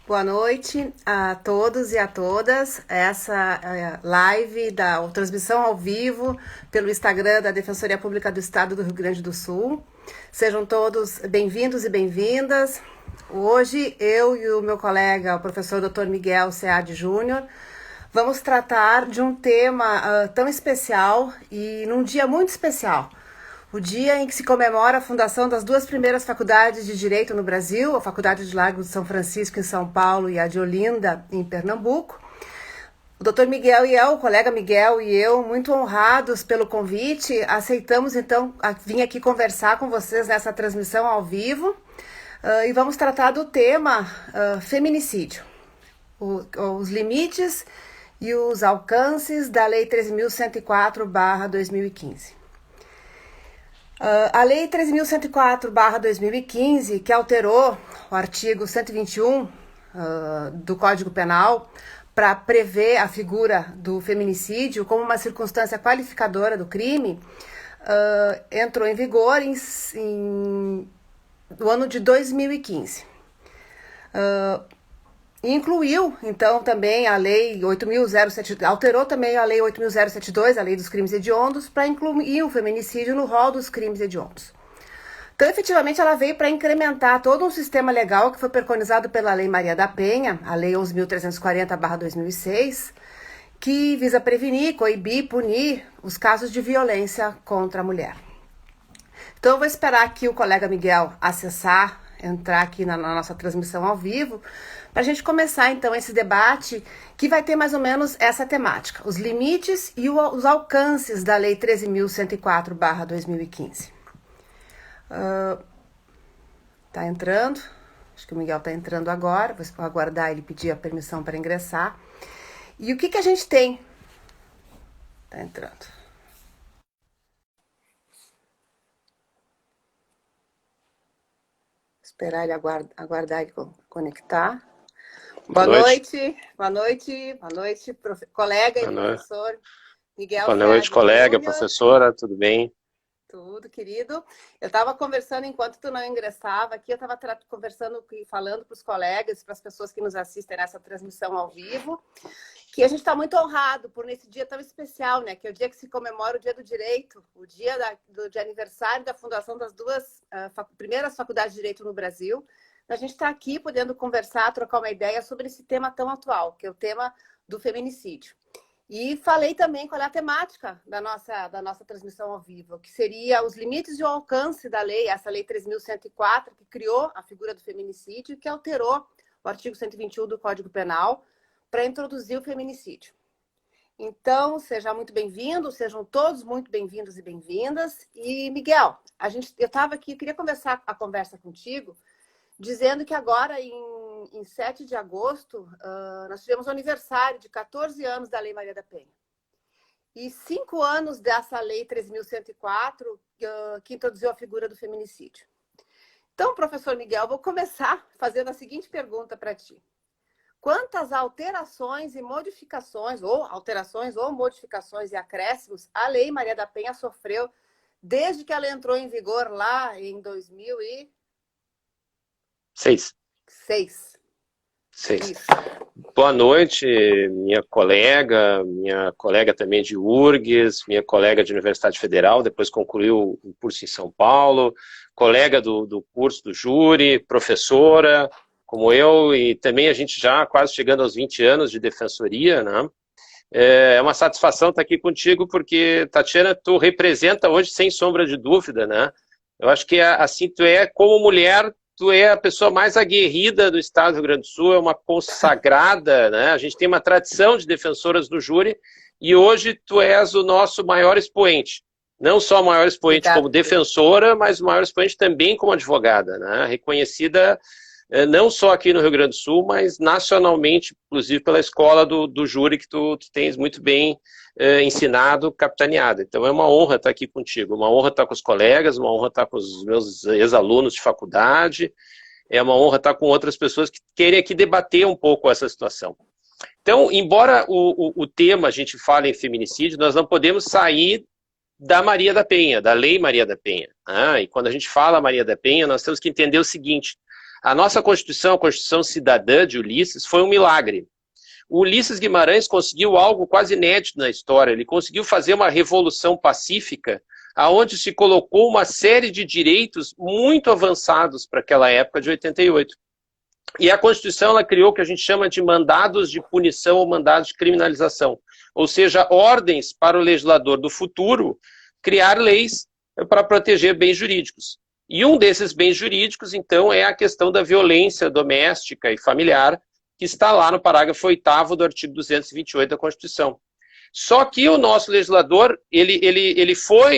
Boa noite a todos e a todas. Essa live da transmissão ao vivo pelo Instagram da Defensoria Pública do Estado do Rio Grande do Sul. Sejam todos bem-vindos e bem-vindas. Hoje, eu e o meu colega, o professor Dr. Miguel Sead Júnior, vamos tratar de um tema tão especial e num dia muito especial. O dia em que se comemora a fundação das duas primeiras faculdades de Direito no Brasil, a Faculdade de Largo de São Francisco, em São Paulo, e a de Olinda, em Pernambuco. O doutor Miguel e eu, o colega Miguel e eu, muito honrados pelo convite, aceitamos então vir aqui conversar com vocês nessa transmissão ao vivo e vamos tratar do tema feminicídio, os limites e os alcances da Lei 13.104/2015. A Lei 13.104/2015, que alterou o artigo 121 do Código Penal para prever a figura do feminicídio como uma circunstância qualificadora do crime, entrou em vigor no ano de 2015. Incluiu, então, também a Lei 8.072, alterou também a Lei 8.072, a Lei dos Crimes Hediondos, para incluir o feminicídio no rol dos crimes hediondos. Então, efetivamente, ela veio para incrementar todo um sistema legal que foi preconizado pela Lei Maria da Penha, a Lei 11.340/2006, que visa prevenir, coibir, punir os casos de violência contra a mulher. Então, eu vou esperar aqui o colega Miguel entrar aqui na nossa transmissão ao vivo, para a gente começar, então, esse debate que vai ter mais ou menos essa temática, os limites e os alcances da Lei 13.104/2015. Tá entrando, acho que o Miguel está entrando agora, vou aguardar ele pedir a permissão para ingressar. E o que a gente tem? Tá entrando. Esperar ele aguardar ele conectar. Boa noite, colega e professor Miguel. Boa noite, colega, professora, tudo bem? Tudo, querido. Eu estava conversando enquanto tu não ingressava aqui, eu estava conversando e falando para os colegas, para as pessoas que nos assistem nessa transmissão ao vivo, que a gente está muito honrado por nesse dia tão especial, né? Que é o dia que se comemora o Dia do Direito, o dia de aniversário da fundação das duas primeiras faculdades de Direito no Brasil. A gente está aqui podendo conversar, trocar uma ideia sobre esse tema tão atual, que é o tema do feminicídio. E falei também qual é a temática da nossa transmissão ao vivo, que seria os limites e o alcance da lei, essa Lei 3.104, que criou a figura do feminicídio e que alterou o artigo 121 do Código Penal para introduzir o feminicídio. Então, seja muito bem-vindo, sejam todos muito bem-vindos e bem-vindas. E, Miguel, eu estava aqui, eu queria começar a conversa contigo, dizendo que agora, em 7 de agosto, nós tivemos o aniversário de 14 anos da Lei Maria da Penha. E 5 anos dessa Lei 3.104, que introduziu a figura do feminicídio. Então, professor Miguel, vou começar fazendo a seguinte pergunta para ti. Quantas alterações e modificações, ou modificações e acréscimos, a Lei Maria da Penha sofreu desde que ela entrou em vigor lá em 2006. Boa noite, minha colega também de URGS, minha colega de Universidade Federal, depois concluiu o curso em São Paulo, colega do curso do júri, professora, como eu, e também a gente já quase chegando aos 20 anos de defensoria, né? É uma satisfação estar aqui contigo, porque, Tatiana, tu representa hoje, sem sombra de dúvida, né? Eu acho que assim, tu é como mulher, tu é a pessoa mais aguerrida do estado do Rio Grande do Sul, é uma consagrada, né? A gente tem uma tradição de defensoras do júri, e hoje tu és o nosso maior expoente. Não só o maior expoente como defensora, mas o maior expoente também como advogada, né? Reconhecida não só aqui no Rio Grande do Sul, mas nacionalmente, inclusive pela escola do júri que tu tens muito bem ensinado, capitaneado. Então é uma honra estar aqui contigo, uma honra estar com os colegas, uma honra estar com os meus ex-alunos de faculdade, é uma honra estar com outras pessoas que querem aqui debater um pouco essa situação. Então, embora o tema a gente fale em feminicídio, nós não podemos sair da Maria da Penha, da Lei Maria da Penha. E quando a gente fala Maria da Penha, nós temos que entender o seguinte: A nossa Constituição, a Constituição Cidadã de Ulisses, foi um milagre. O Ulisses Guimarães conseguiu algo quase inédito na história. Ele conseguiu fazer uma revolução pacífica, aonde se colocou uma série de direitos muito avançados para aquela época de 88. E a Constituição ela criou o que a gente chama de mandados de punição ou mandados de criminalização. Ou seja, ordens para o legislador do futuro criar leis para proteger bens jurídicos. E um desses bens jurídicos, então, é a questão da violência doméstica e familiar, que está lá no parágrafo 8º do artigo 228 da Constituição. Só que o nosso legislador, ele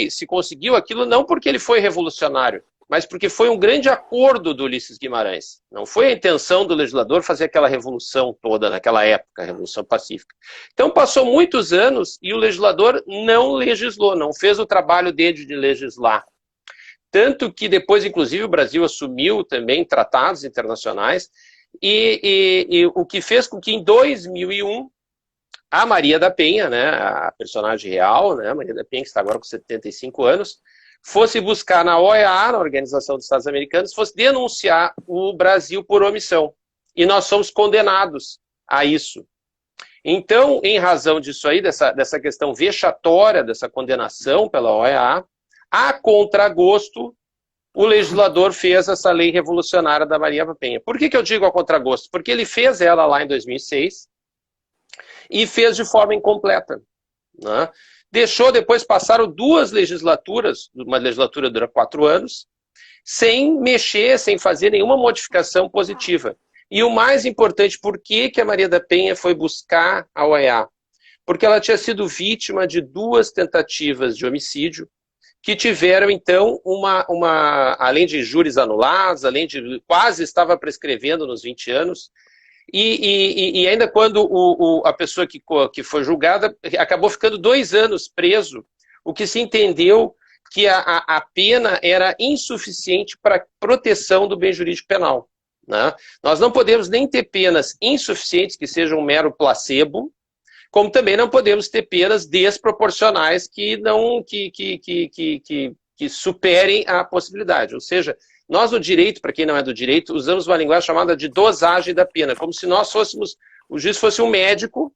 se conseguiu aquilo não porque ele foi revolucionário, mas porque foi um grande acordo do Ulisses Guimarães. Não foi a intenção do legislador fazer aquela revolução toda naquela época, a Revolução Pacífica. Então passou muitos anos e o legislador não legislou, não fez o trabalho dele de legislar. Tanto que depois, inclusive, o Brasil assumiu também tratados internacionais e o que fez com que em 2001 a Maria da Penha, né, a personagem real, né, a Maria da Penha, que está agora com 75 anos, fosse buscar na OEA, na Organização dos Estados Americanos, fosse denunciar o Brasil por omissão. E nós somos condenados a isso. Então, em razão disso aí, dessa questão vexatória, dessa condenação pela OEA, a contragosto, o legislador fez essa lei revolucionária da Maria da Penha. Por que eu digo a contragosto? Porque ele fez ela lá em 2006 e fez de forma incompleta, né? Deixou depois, passaram 2 legislaturas, uma legislatura dura 4 anos, sem mexer, sem fazer nenhuma modificação positiva. E o mais importante, por que a Maria da Penha foi buscar a OEA? Porque ela tinha sido vítima de 2 tentativas de homicídio, que tiveram, então, além de júris anulados, além de quase estava prescrevendo nos 20 anos, e ainda quando a pessoa que foi julgada acabou ficando 2 anos preso, o que se entendeu que a pena era insuficiente para proteção do bem jurídico penal, né? Nós não podemos nem ter penas insuficientes, que sejam um mero placebo, como também não podemos ter penas desproporcionais que superem a possibilidade. Ou seja, nós no direito, para quem não é do direito, usamos uma linguagem chamada de dosagem da pena, como se o juiz fosse um médico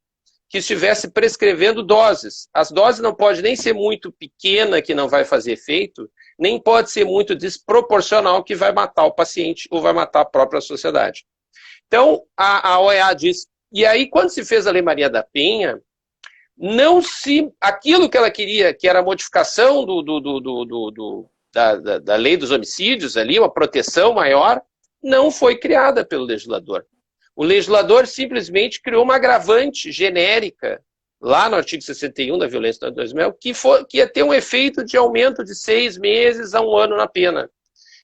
que estivesse prescrevendo doses. As doses não podem nem ser muito pequena, que não vai fazer efeito, nem pode ser muito desproporcional, que vai matar o paciente ou vai matar a própria sociedade. Então, a OEA diz. E aí, quando se fez a Lei Maria da Penha, aquilo que ela queria, que era a modificação da lei dos homicídios, ali, uma proteção maior, não foi criada pelo legislador. O legislador simplesmente criou uma agravante genérica, lá no artigo 61 da violência do 2000, que ia ter um efeito de aumento de 6 meses a 1 ano na pena.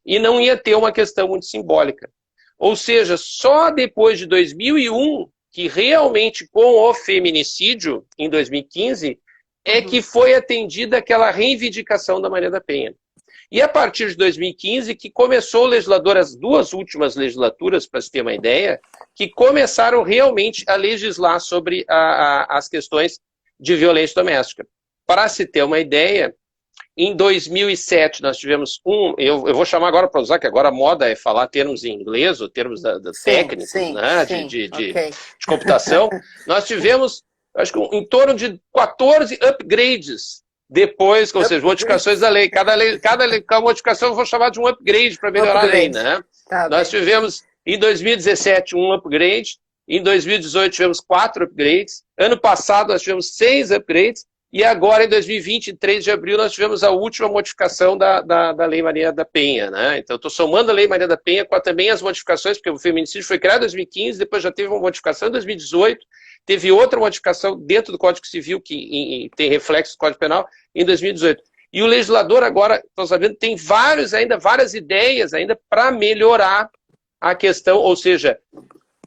E não ia ter uma questão muito simbólica. Ou seja, só depois de 2001, que realmente com o feminicídio, em 2015, é que foi atendida aquela reivindicação da Maria da Penha. E a partir de 2015, que começou o legislador, as 2 últimas legislaturas, para se ter uma ideia, que começaram realmente a legislar sobre as questões de violência doméstica. Para se ter uma ideia, em 2007 nós tivemos eu vou chamar agora para usar, que agora a moda é falar termos em inglês, ou termos técnicos, né, de computação. Nós tivemos, acho que em torno de 14 upgrades depois, ou seja, modificações da lei. Cada modificação eu vou chamar de um upgrade para melhorar a lei, né? Tá, nós tivemos em 2017 um upgrade, em 2018 tivemos 4 upgrades, ano passado nós tivemos 6 upgrades, e agora, em 2020, em 3 de abril, nós tivemos a última modificação da Lei Maria da Penha, né? Então, estou somando a Lei Maria da Penha com também as modificações, porque o feminicídio foi criado em 2015, depois já teve uma modificação em 2018, teve outra modificação dentro do Código Civil, que tem reflexo do Código Penal, em 2018. E o legislador agora, estão sabendo, tem várias ideias ainda para melhorar a questão, ou seja,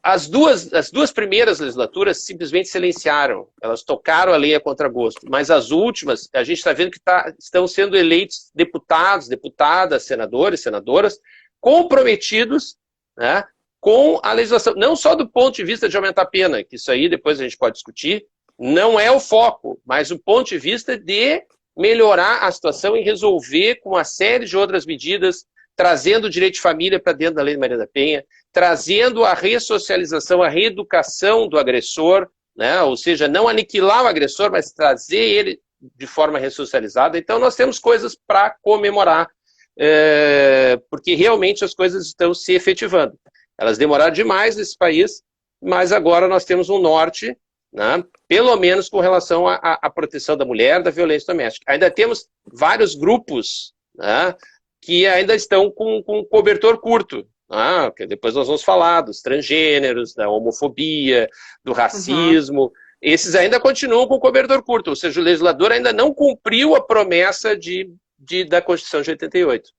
as duas primeiras legislaturas simplesmente silenciaram, elas tocaram a lei a contragosto, mas as últimas, a gente está vendo que estão sendo eleitos deputados, deputadas, senadores, senadoras, comprometidos, né, com a legislação, não só do ponto de vista de aumentar a pena, que isso aí depois a gente pode discutir, não é o foco, mas o ponto de vista de melhorar a situação e resolver com uma série de outras medidas trazendo o direito de família para dentro da Lei Maria da Penha, trazendo a ressocialização, a reeducação do agressor, né? Ou seja, não aniquilar o agressor, mas trazer ele de forma ressocializada. Então, nós temos coisas para comemorar, porque realmente as coisas estão se efetivando. Elas demoraram demais nesse país, mas agora nós temos um norte, né, pelo menos com relação à proteção da mulher, da violência doméstica. Ainda temos vários grupos, né, que ainda estão com cobertor curto. Que depois nós vamos falar dos transgêneros, da homofobia, do racismo. Esses ainda continuam com cobertor curto, ou seja, o legislador ainda não cumpriu a promessa da Constituição de 88.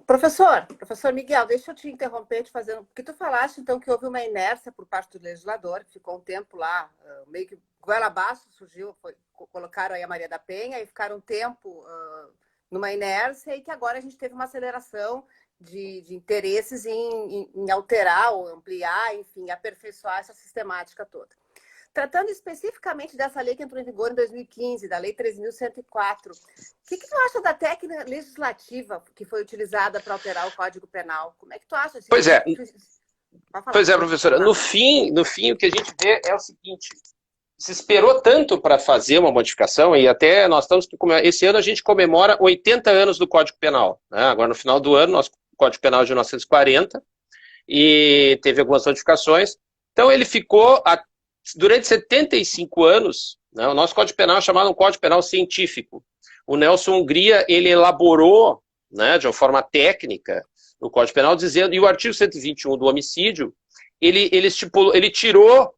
Professor Miguel, deixa eu te interromper, porque tu falaste, então, que houve uma inércia por parte do legislador, que ficou um tempo lá, meio que goela abaixo, colocaram aí a Maria da Penha, e ficaram um tempo numa inércia, e que agora a gente teve uma aceleração de interesses em alterar ou ampliar, enfim, aperfeiçoar essa sistemática toda. Tratando especificamente dessa lei que entrou em vigor em 2015, da Lei 3.104, o que tu acha da técnica legislativa que foi utilizada para alterar o Código Penal? Como é que tu acha? Pois é, professora, no fim, o que a gente vê é o seguinte: se esperou tanto para fazer uma modificação, e até nós estamos, esse ano a gente comemora 80 anos do Código Penal, né? Agora no final do ano, nosso Código Penal é de 1940, e teve algumas modificações, então ele ficou durante 75 anos, né? O nosso Código Penal é chamado um Código Penal científico. O Nelson Hungria, ele elaborou, né, de uma forma técnica no Código Penal, dizendo, e o artigo 121 do homicídio, ele tirou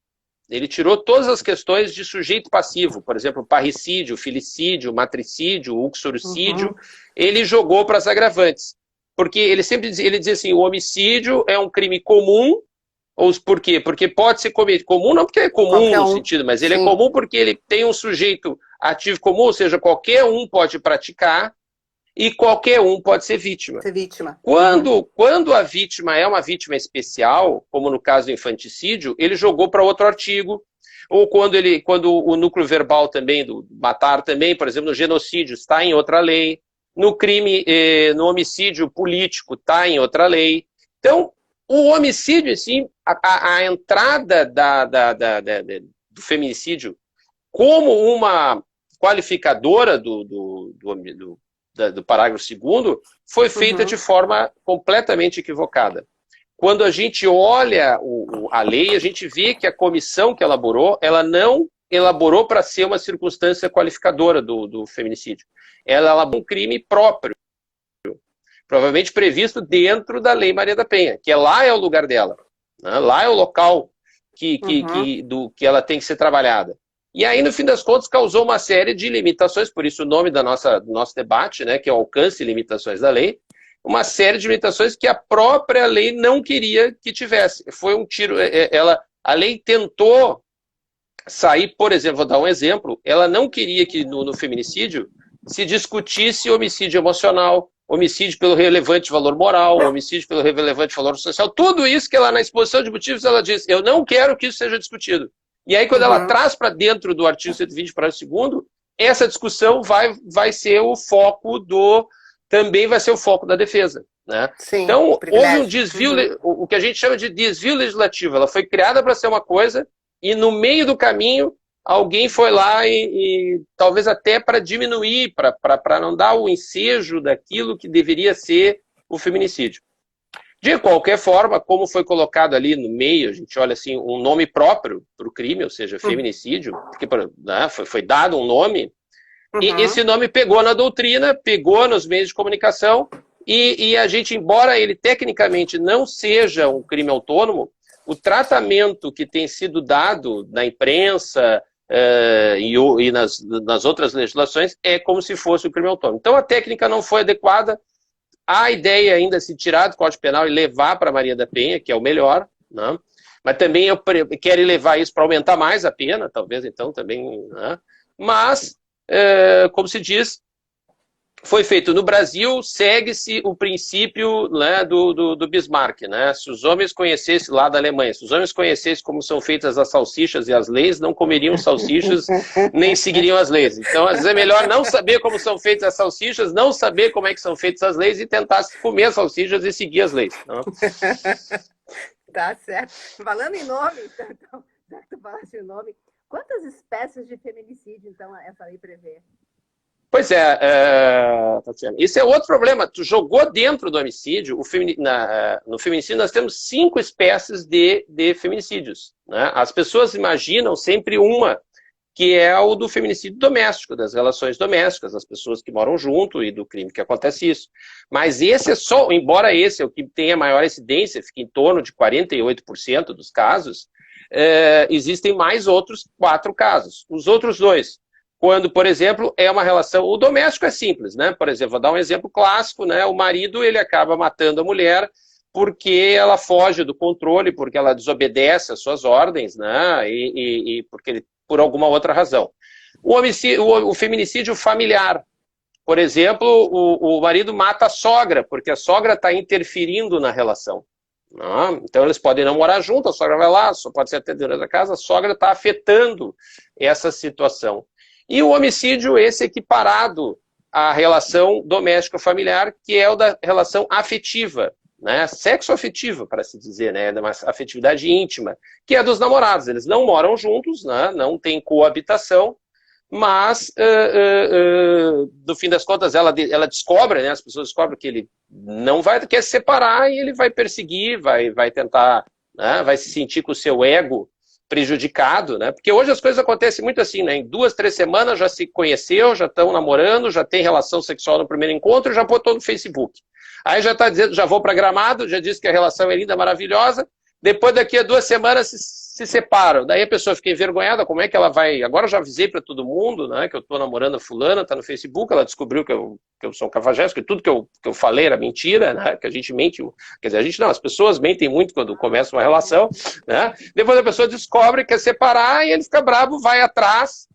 todas as questões de sujeito passivo, por exemplo, parricídio, filicídio, matricídio, uxoricídio, ele jogou para as agravantes. Porque ele sempre dizia assim, o homicídio é um crime comum. Por quê? Porque pode ser comum, não porque é comum no sentido, mas ele é comum porque ele tem um sujeito ativo comum, ou seja, qualquer um pode praticar e qualquer um pode ser vítima. Quando a vítima é uma vítima especial, como no caso do infanticídio, ele jogou para outro artigo, ou quando o núcleo verbal também, do matar também, por exemplo, no genocídio, está em outra lei, no crime, no homicídio político, está em outra lei. Então, o homicídio, assim, a entrada do feminicídio como uma qualificadora do parágrafo 2º foi feita de forma completamente equivocada. Quando a gente olha a lei, a gente vê que a comissão que elaborou, ela não elaborou para ser uma circunstância qualificadora do feminicídio. Ela elaborou um crime próprio, provavelmente previsto dentro da Lei Maria da Penha, que lá é o lugar dela, né? Lá é o local que ela tem que ser trabalhada. E aí, no fim das contas, causou uma série de limitações, por isso o nome do nosso debate, né, que é o alcance e limitações da lei, uma série de limitações que a própria lei não queria que tivesse. Foi um tiro, a lei tentou sair, por exemplo, vou dar um exemplo, ela não queria que no feminicídio se discutisse homicídio emocional, homicídio pelo relevante valor moral, homicídio pelo relevante valor social, tudo isso que ela, na exposição de motivos, ela diz, eu não quero que isso seja discutido. E aí, quando ela traz para dentro do artigo 120, parágrafo 2º, essa discussão vai ser o foco também vai ser o foco da defesa. Né? Sim, então, houve um desvio, o que a gente chama de desvio legislativo. Ela foi criada para ser uma coisa e, no meio do caminho, alguém foi lá e talvez até para diminuir, para não dar o ensejo daquilo que deveria ser o feminicídio. De qualquer forma, como foi colocado ali no meio, a gente olha assim, um nome próprio para o crime, ou seja, feminicídio, porque né, foi dado um nome, e esse nome pegou na doutrina, pegou nos meios de comunicação, e a gente, embora ele tecnicamente não seja um crime autônomo, o tratamento que tem sido dado na imprensa e nas outras legislações é como se fosse um crime autônomo. Então a técnica não foi adequada. A ideia ainda é se tirar do Código Penal e levar para Maria da Penha, que é o melhor, né? Mas também eu quero levar isso para aumentar mais a pena, talvez então também, né? Mas, como se diz, foi feito no Brasil, segue-se o princípio, né, do Bismarck, né? Se os homens conhecessem, lá da Alemanha, se os homens conhecessem como são feitas as salsichas e as leis, não comeriam salsichas, nem seguiriam as leis. Então, às vezes é melhor não saber como são feitas as salsichas, não saber como é que são feitas as leis e tentar comer as salsichas e seguir as leis. Não? Tá certo. Falando em nome, então, já que tu falaste o nome, quantas espécies de feminicídio, então, essa lei prevê? Pois é, Tatiana, esse é outro problema. Tu jogou dentro do homicídio, no feminicídio nós temos 5 espécies de feminicídios. Né? As pessoas imaginam sempre uma, que é o do feminicídio doméstico, das relações domésticas, das pessoas que moram junto e do crime que acontece isso. Mas esse é só, embora esse é o que tem a maior incidência, fica em torno de 48% dos casos, existem mais outros 4 casos. Os outros 2, quando, por exemplo, é uma relação... O doméstico é simples, né? Por exemplo, vou dar um exemplo clássico, né? O marido, ele acaba matando a mulher porque ela foge do controle, porque ela desobedece às suas ordens, né? E porque ele, por alguma outra razão. O feminicídio familiar. Por exemplo, o marido mata a sogra, porque a sogra está interferindo na relação. Então eles podem não morar juntos, a sogra vai lá, só pode ser atendida da casa, a sogra está afetando essa situação. E o homicídio, esse equiparado à relação doméstica familiar, que é o da relação afetiva, né? Sexo-afetiva, para se dizer, né? Uma afetividade íntima, que é dos namorados. Eles não moram juntos, né? Não tem coabitação, mas, no fim das contas, ela descobre, né? As pessoas descobrem que ele não quer se separar e ele vai perseguir, vai tentar, né? Vai se sentir com o seu ego prejudicado, né? Porque hoje as coisas acontecem muito assim, né? Em 2, 3 semanas já se conheceu, já estão namorando, já tem relação sexual no primeiro encontro, já botou no Facebook. Aí já está dizendo, já vou para Gramado, já disse que a relação é linda, maravilhosa, depois daqui a 2 semanas se separam. Daí a pessoa fica envergonhada, como é que ela vai... Agora eu já avisei para todo mundo, né, que eu estou namorando a fulana, está no Facebook, ela descobriu que eu sou um cafajeste, que tudo que eu falei era mentira, né, que a gente mente, quer dizer, a gente não, as pessoas mentem muito quando começa uma relação, né, depois a pessoa descobre que quer separar e ele fica bravo, vai atrás,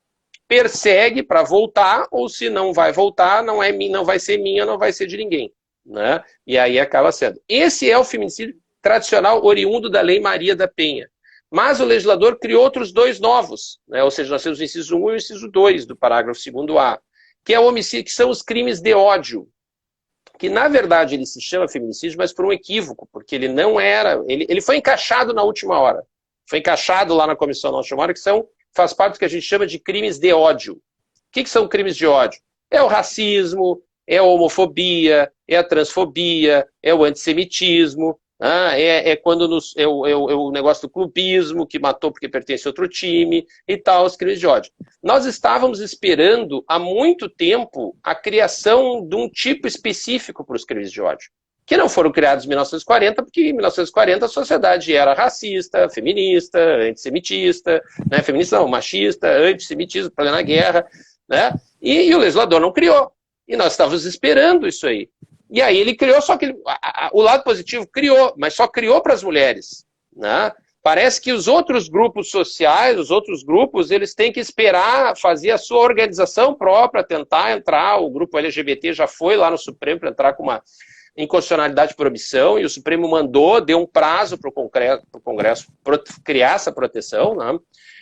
persegue para voltar, ou se não vai voltar, não vai ser minha, não vai ser de ninguém, né, e aí acaba sendo. Esse é o feminicídio tradicional oriundo da Lei Maria da Penha. Mas o legislador criou outros 2 novos, né? Ou seja, nós temos o inciso 1 e o inciso 2 do parágrafo 2º-A, que é o homicídio, que são os crimes de ódio, que na verdade ele se chama feminicídio, mas por um equívoco, porque ele não era, ele foi encaixado na última hora, foi encaixado lá na comissão na última hora, que faz parte do que a gente chama de crimes de ódio. O que são crimes de ódio? É o racismo, é a homofobia, é a transfobia, é o antissemitismo, quando é o negócio do clubismo, que matou porque pertence a outro time e tal, os crimes de ódio. Nós estávamos esperando há muito tempo a criação de um tipo específico para os crimes de ódio, que não foram criados em 1940, porque em 1940 a sociedade era racista, feminista, antissemitista, né? Feminista não, machista, antissemitismo, plena guerra, né? E o legislador não criou. E nós estávamos esperando isso aí. E aí ele criou, só que o lado positivo criou, mas só criou para as mulheres, né? Parece que os outros grupos sociais, os outros grupos, eles têm que esperar fazer a sua organização própria, tentar entrar. O grupo LGBT já foi lá no Supremo para entrar com uma inconstitucionalidade por omissão, e o Supremo deu um prazo para o Congresso criar essa proteção, né?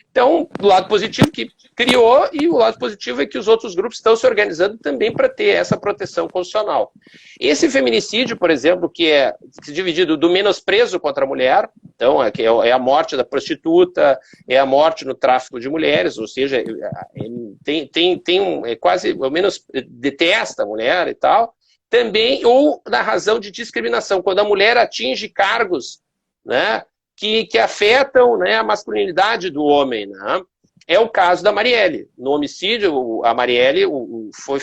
Então, o lado positivo que criou, e o lado positivo é que os outros grupos estão se organizando também para ter essa proteção constitucional. Esse feminicídio, por exemplo, que é dividido do menosprezo contra a mulher, então é a morte da prostituta, é a morte no tráfico de mulheres, ou seja, é quase, ao menos detesta a mulher e tal, também, ou na razão de discriminação, quando a mulher atinge cargos, né, que afetam, né, a masculinidade do homem, né? É o caso da Marielle. No homicídio, a Marielle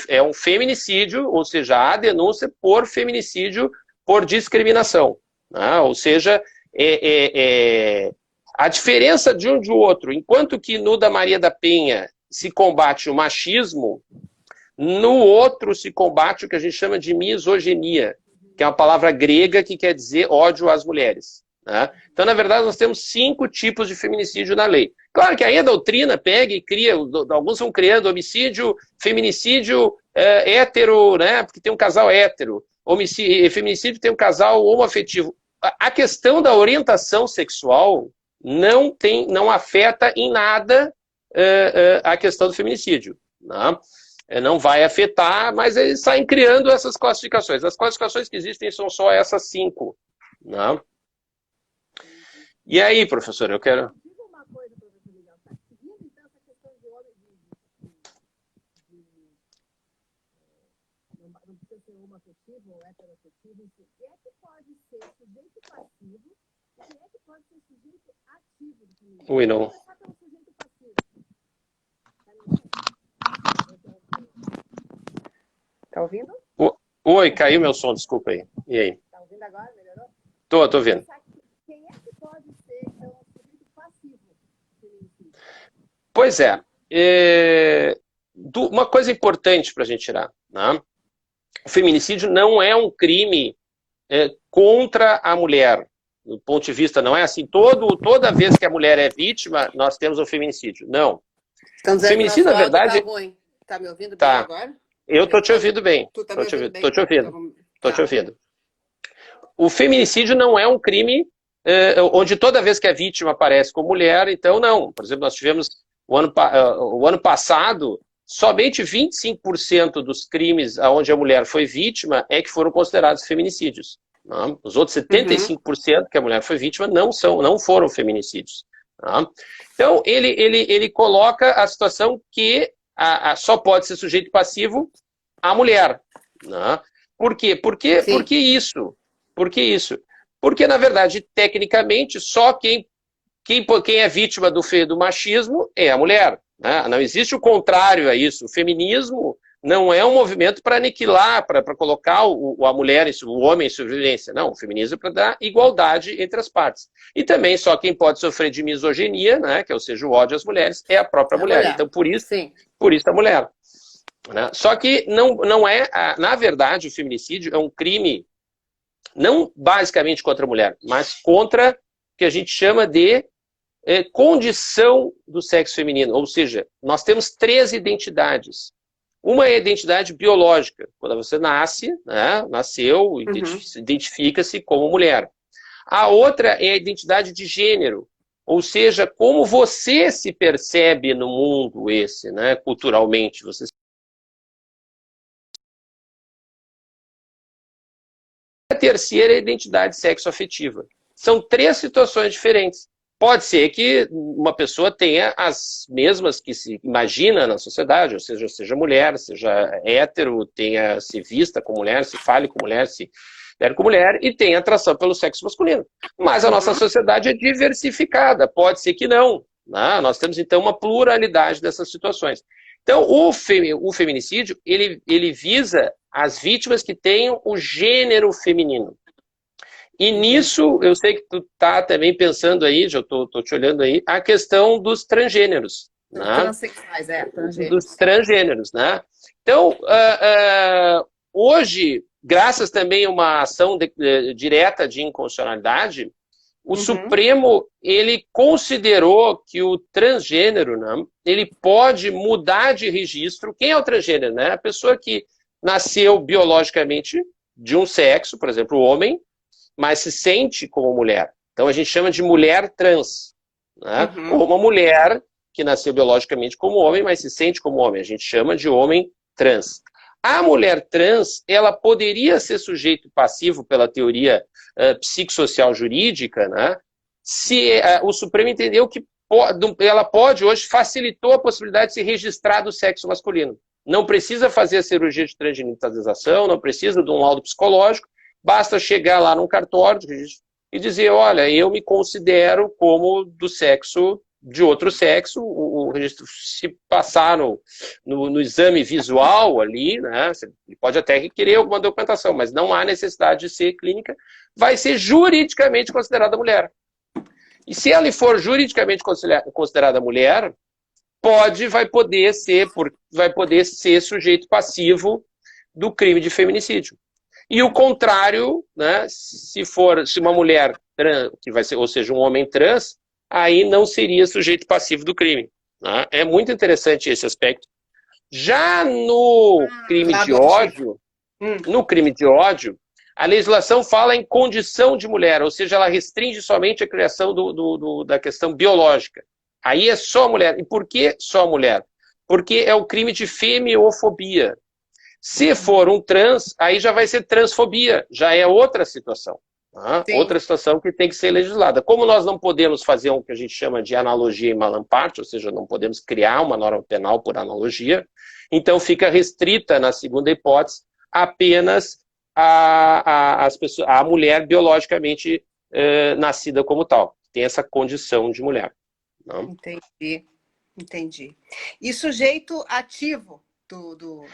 é um feminicídio, ou seja, há denúncia por feminicídio por discriminação, né? Ou seja, a diferença de um de outro, enquanto que no da Maria da Penha se combate o machismo, no outro se combate o que a gente chama de misoginia, que é uma palavra grega que quer dizer ódio às mulheres. Então, na verdade, nós temos 5 tipos de feminicídio na lei. Claro que aí a doutrina pega e cria, alguns vão criando homicídio, feminicídio hétero, né? Porque tem um casal hétero. Feminicídio tem um casal homoafetivo. A questão da orientação sexual não afeta em nada a questão do feminicídio. Né? Não vai afetar, mas eles saem criando essas classificações. As classificações que existem são só essas 5. Né? E aí, professor, eu quero... Homoafetivo ou heteroafetivo, o que é que pode ser sujeito passivo e o que é que pode ser sujeito ativo do feminismo? Ui, não. Vamos começar pelo sujeito passivo. Tá ouvindo? Oi, caiu meu som, desculpa aí. E aí? Tá ouvindo agora? Melhorou? Tô ouvindo. Quem é que pode ser, então, o sujeito passivo do feminicídio? Pois é. Uma coisa importante para a gente tirar, né? O feminicídio não é um crime contra a mulher. Do ponto de vista, não é assim, toda vez que a mulher é vítima, nós temos um feminicídio. Não. Estão dizendo Feminicídio, que na verdade... Tá ruim. Tá me ouvindo bem tá. agora? Eu tô te ouvindo bem. Tu tá me ouvindo bem? Tô te ouvindo. Então, Tô te ouvindo. O feminicídio não é um crime onde toda vez que a vítima aparece como mulher, então não. Por exemplo, nós tivemos o ano passado, somente 25% dos crimes onde a mulher foi vítima é que foram considerados feminicídios. Não? Os outros 75% que a mulher foi vítima não foram feminicídios. Não? Então, ele coloca a situação que só pode ser sujeito passivo a mulher. Não? Por quê? Por que isso? Por que isso? Porque, na verdade, tecnicamente, só quem é vítima do machismo é a mulher. Né? Não existe o contrário a isso. O feminismo não é um movimento para aniquilar, para colocar a mulher, o homem em sobrevivência. Não, o feminismo é para dar igualdade entre as partes. E também só quem pode sofrer de misoginia, né, que é, ou seja, o ódio às mulheres, é a própria mulher. Então, por isso a mulher. Né? Só que não é... Na verdade, o feminicídio é um crime não basicamente contra a mulher, mas contra o que a gente chama de condição do sexo feminino. Ou seja, nós temos 3 identidades. Uma é a identidade biológica, quando você nasce, né, nasceu, identifica-se como mulher. A outra é a identidade de gênero, ou seja, como você se percebe no mundo né, culturalmente. A terceira é a identidade sexoafetiva. São 3 situações diferentes. Pode ser que uma pessoa tenha as mesmas que se imagina na sociedade, ou seja mulher, seja hétero, se vista como mulher, se fale como mulher, se der como mulher, e tenha atração pelo sexo masculino. Mas a nossa sociedade é diversificada, pode ser que não. Né? Nós temos, então, uma pluralidade dessas situações. Então, o feminicídio, ele visa as vítimas que tenham o gênero feminino. E nisso, eu sei que tu tá também pensando aí, já tô te olhando aí, a questão dos transgêneros. Né? Transexuais, transgêneros. Dos transgêneros, né? Então, hoje, graças também a uma ação direta de inconstitucionalidade, o Supremo, ele considerou que o transgênero, né, ele pode mudar de registro. Quem é o transgênero? Né? A pessoa que nasceu biologicamente de um sexo, por exemplo, o homem, mas se sente como mulher. Então a gente chama de mulher trans. Né? Ou uma mulher que nasceu biologicamente como homem, mas se sente como homem. A gente chama de homem trans. A mulher trans, ela poderia ser sujeito passivo pela teoria psicossocial jurídica, né? Se o Supremo entendeu que ela pode, hoje, facilitou a possibilidade de se registrar do sexo masculino. Não precisa fazer a cirurgia de transgenitalização, não precisa de um laudo psicológico, basta chegar lá num cartório e dizer, olha, eu me considero como de outro sexo, o registro, se passar no exame visual ali, né, você pode até requerer alguma documentação, mas não há necessidade de ser clínica, vai ser juridicamente considerada mulher. E se ela for juridicamente considerada mulher, vai poder ser sujeito passivo do crime de feminicídio. E o contrário, né, se uma mulher trans, que vai ser, ou seja, um homem trans, aí não seria sujeito passivo do crime. Né? É muito interessante esse aspecto, Já no crime de ódio, no crime de ódio, a legislação fala em condição de mulher, ou seja, ela restringe somente a criação da questão biológica. Aí é só mulher. E por que só mulher? Porque é o crime de femiofobia. Se for um trans, aí já vai ser transfobia, já é outra situação. Tá? Outra situação que tem que ser legislada. Como nós não podemos fazer o que a gente chama de analogia em malam-parte, ou seja, não podemos criar uma norma penal por analogia, então fica restrita, na segunda hipótese, apenas a mulher biologicamente nascida como tal. Tem essa condição de mulher. Não? Entendi. E sujeito ativo do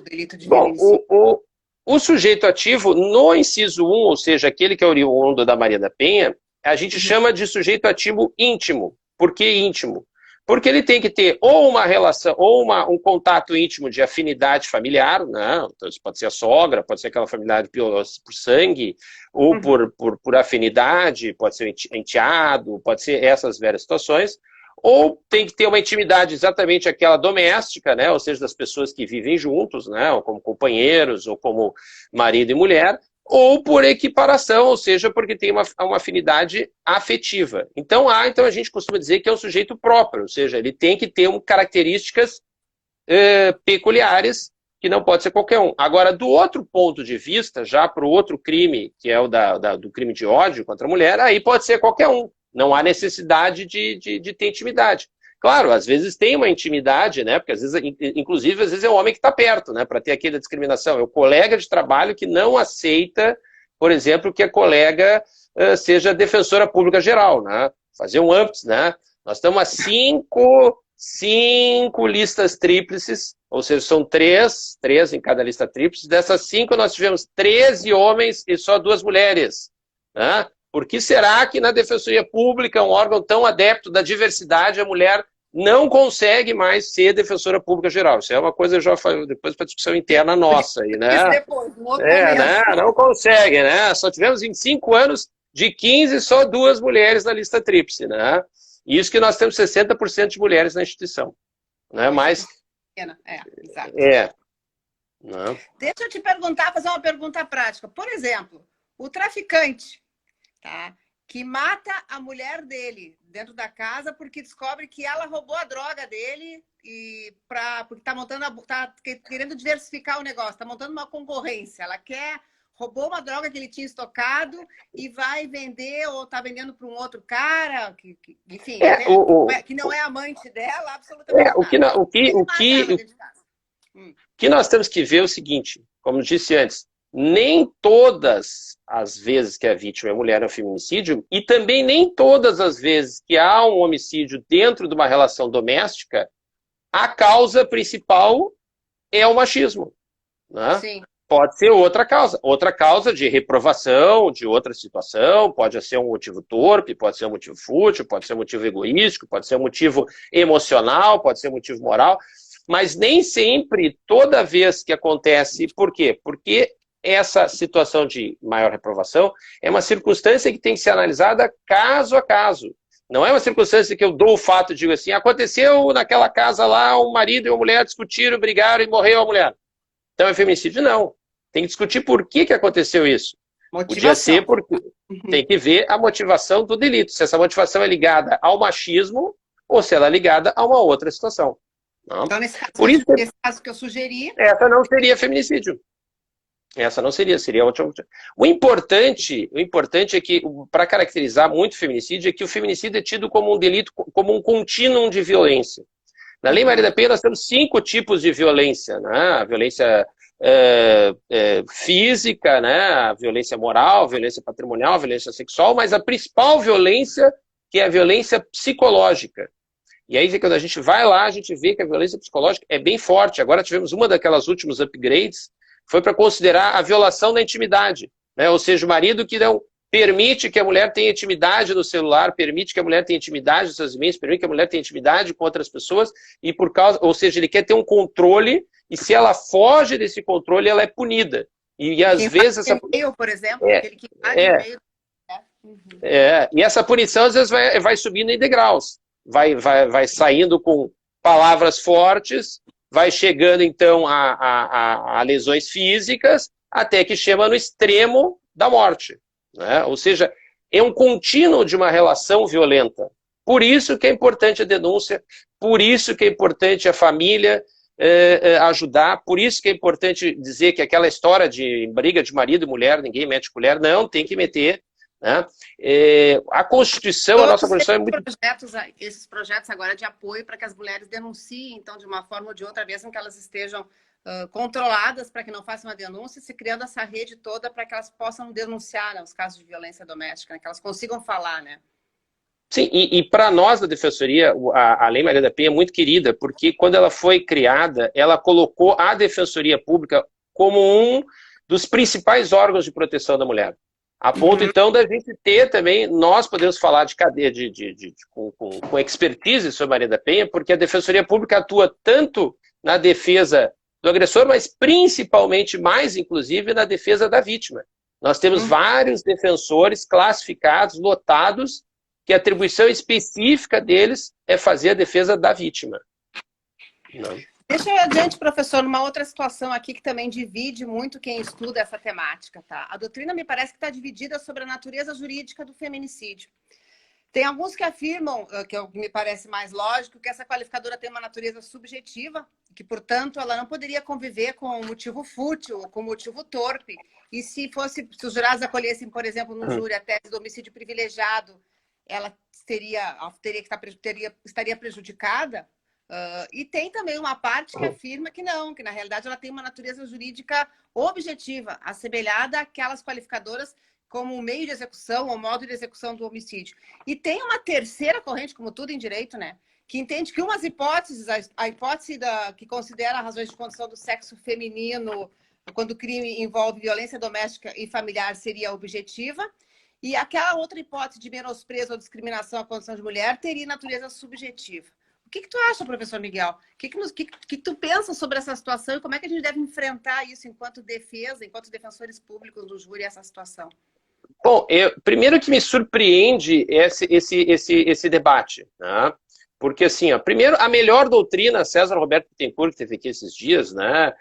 delito de feminicídio? Bom, o sujeito ativo, no inciso 1, ou seja, aquele que é oriundo da Maria da Penha, a gente chama de sujeito ativo íntimo. Por que íntimo? Porque ele tem que ter ou uma relação, ou um contato íntimo de afinidade familiar, né? Então, isso pode ser a sogra, pode ser aquela familiar por sangue, ou por afinidade, pode ser enteado, pode ser essas várias situações. Ou tem que ter uma intimidade exatamente aquela doméstica, né? Ou seja, das pessoas que vivem juntos, né? Ou como companheiros, ou como marido e mulher, ou por equiparação, ou seja, porque tem uma afinidade afetiva. Então a gente costuma dizer que é um sujeito próprio, ou seja, ele tem que ter características peculiares, que não pode ser qualquer um. Agora, do outro ponto de vista, já para o outro crime, que é o do crime de ódio contra a mulher, aí pode ser qualquer um. Não há necessidade de ter intimidade. Claro, às vezes tem uma intimidade, né? Porque às vezes, inclusive, às vezes é o homem que está perto, né? Para ter aquela discriminação. É o colega de trabalho que não aceita, por exemplo, que a colega seja defensora pública geral, né? Fazer um AMPS, né? Nós estamos a cinco listas tríplices, ou seja, são três em cada lista tríplice. Dessas 5, nós tivemos 13 homens e só 2 mulheres, né? Por que será que na Defensoria Pública, um órgão tão adepto da diversidade, a mulher não consegue mais ser defensora pública geral? Isso é uma coisa, já depois para discussão interna nossa. Aí, né? Isso depois, né? Não consegue, né? Só tivemos em 5 anos, de 15, só 2 mulheres na lista tríplice, né? Isso que nós temos 60% de mulheres na instituição. Né? Mas... exato. Não. Deixa eu te perguntar, fazer uma pergunta prática. Por exemplo, o traficante... Tá? Que mata a mulher dele dentro da casa porque descobre que ela roubou a droga dele porque tá querendo diversificar o negócio, está montando uma concorrência. Ela roubou uma droga que ele tinha estocado e vai vender ou está vendendo para um outro cara, enfim, que não é amante dela, absolutamente nada. O que nós temos que ver é o seguinte, como disse antes, nem todas as vezes que a vítima é mulher é um feminicídio, e também nem todas as vezes que há um homicídio dentro de uma relação doméstica, a causa principal é o machismo. Né? Sim. Pode ser outra causa de reprovação, de outra situação, pode ser um motivo torpe, pode ser um motivo fútil, pode ser um motivo egoístico, pode ser um motivo emocional, pode ser um motivo moral, mas nem sempre, toda vez que acontece, por quê? Porque essa situação de maior reprovação é uma circunstância que tem que ser analisada caso a caso. Não é uma circunstância que eu dou o fato e digo assim, aconteceu naquela casa lá, um marido e uma mulher discutiram, brigaram e morreu a mulher. Então é feminicídio? Não. Tem que discutir por que aconteceu isso. Podia ser porque tem que ver a motivação do delito. Se essa motivação é ligada ao machismo ou se ela é ligada a uma outra situação. Não? Então, nesse caso que eu sugeri... Essa não seria feminicídio. Essa não seria outra. O importante é que, para caracterizar muito o feminicídio, é que o feminicídio é tido como um delito, como um contínuo de violência. Na Lei Maria da Penha, nós temos 5 tipos de violência, né? A violência física, né? A violência moral, a violência patrimonial, a violência sexual, mas a principal violência, que é a violência psicológica. E aí, quando a gente vai lá, a gente vê que a violência psicológica é bem forte. Agora tivemos uma daquelas últimos upgrades, foi para considerar a violação da intimidade, né? Ou seja, o marido que não permite que a mulher tenha intimidade no celular, permite que a mulher tenha intimidade nos seus e-mails, permite que a mulher tenha intimidade com outras pessoas, e ou seja, ele quer ter um controle, e se ela foge desse controle, ela é punida. E às vezes essa e-mail, por exemplo, aquele que e-mail. E essa punição às vezes vai subindo em degraus, vai saindo com palavras fortes, vai chegando, então, a lesões físicas, até que chega no extremo da morte, né? Ou seja, é um contínuo de uma relação violenta. Por isso que é importante a denúncia, por isso que é importante a família ajudar, por isso que é importante dizer que aquela história de briga de marido e mulher, ninguém mete colher, não, tem que meter, né? A Constituição, a nossa Constituição é muito... Esses projetos agora de apoio para que as mulheres denunciem, então, de uma forma ou de outra, mesmo que elas estejam controladas para que não façam uma denúncia, se criando essa rede toda para que elas possam denunciar, né, os casos de violência doméstica, né, que elas consigam falar, né? Sim, e para nós da Defensoria, a Lei Maria da Penha é muito querida, porque quando ela foi criada, ela colocou a Defensoria Pública como um dos principais órgãos de proteção da mulher. A ponto, então, da gente ter também, nós podemos falar de cadeia com expertise sobre Maria da Penha, porque a Defensoria Pública atua tanto na defesa do agressor, mas principalmente, mais inclusive, na defesa da vítima. Nós temos vários defensores classificados, lotados, que a atribuição específica deles é fazer a defesa da vítima. Não. Deixa eu ir adiante, professor, numa outra situação aqui que também divide muito quem estuda essa temática, tá? A doutrina me parece que está dividida sobre a natureza jurídica do feminicídio. Tem alguns que afirmam, que me parece mais lógico, que essa qualificadora tem uma natureza subjetiva, que, portanto, ela não poderia conviver com um motivo fútil ou com um motivo torpe. E se os jurados acolhessem, por exemplo, no júri a tese do homicídio privilegiado, ela estaria prejudicada. E tem também uma parte que afirma que não, que na realidade ela tem uma natureza jurídica objetiva, assemelhada àquelas qualificadoras como o meio de execução ou modo de execução do homicídio. E tem uma terceira corrente, como tudo em direito, né, que entende que umas hipóteses, a hipótese que considera razões de condição do sexo feminino, quando o crime envolve violência doméstica e familiar, seria objetiva, e aquela outra hipótese de menosprezo ou discriminação à condição de mulher teria natureza subjetiva. O que tu acha, professor Miguel? O que tu pensa sobre essa situação e como é que a gente deve enfrentar isso enquanto defesa, enquanto defensores públicos do júri, essa situação? Bom, primeiro que me surpreende esse debate, né? Porque, assim, ó, primeiro, a melhor doutrina, César Roberto Bittencourt, que teve aqui esses dias, né?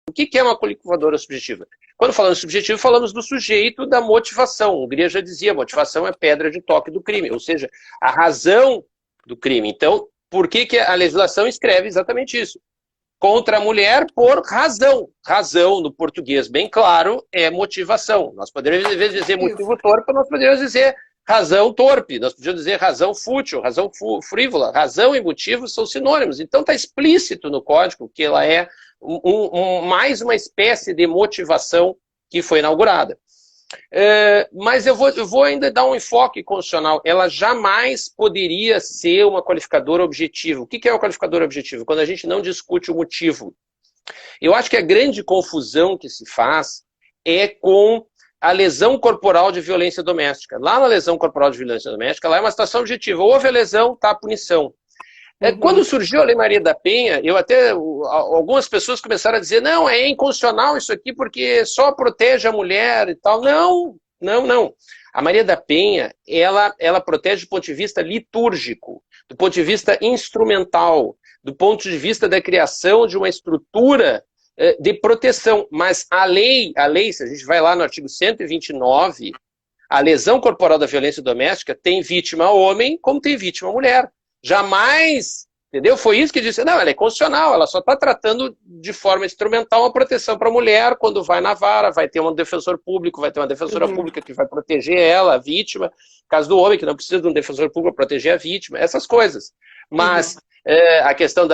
O que é uma qualificadora subjetiva? Quando falamos subjetivo, falamos do sujeito da motivação. O Hungria já dizia, a motivação é pedra de toque do crime, ou seja, a razão do crime. Então, por que a legislação escreve exatamente isso? Contra a mulher por razão. Razão, no português bem claro, é motivação. Nós poderíamos, em vez de dizer motivo torpe, nós poderíamos dizer razão torpe, nós podíamos dizer razão fútil, razão frívola. Razão e motivo são sinônimos. Então está explícito no código que ela é mais uma espécie de motivação que foi inaugurada. Mas eu vou ainda dar um enfoque constitucional. Ela jamais poderia ser uma qualificadora objetiva. O que é uma qualificadora objetiva? Quando a gente não discute o motivo. Eu acho que a grande confusão que se faz é com a lesão corporal de violência doméstica. Lá na lesão corporal de violência doméstica, lá é uma situação objetiva. Houve a lesão, está a punição. Quando surgiu a Lei Maria da Penha, algumas pessoas começaram a dizer, não, é inconstitucional isso aqui porque só protege a mulher e tal. Não. A Maria da Penha, ela protege do ponto de vista litúrgico, do ponto de vista instrumental, do ponto de vista da criação de uma estrutura de proteção. Mas a lei, se a gente vai lá no artigo 129, a lesão corporal da violência doméstica tem vítima homem como tem vítima mulher. Jamais, entendeu? Foi isso que disse, não, ela é constitucional, ela só está tratando de forma instrumental uma proteção para a mulher, quando vai na vara, vai ter um defensor público, vai ter uma defensora pública que vai proteger ela, a vítima, caso do homem, que não precisa de um defensor público para proteger a vítima, essas coisas. Mas a questão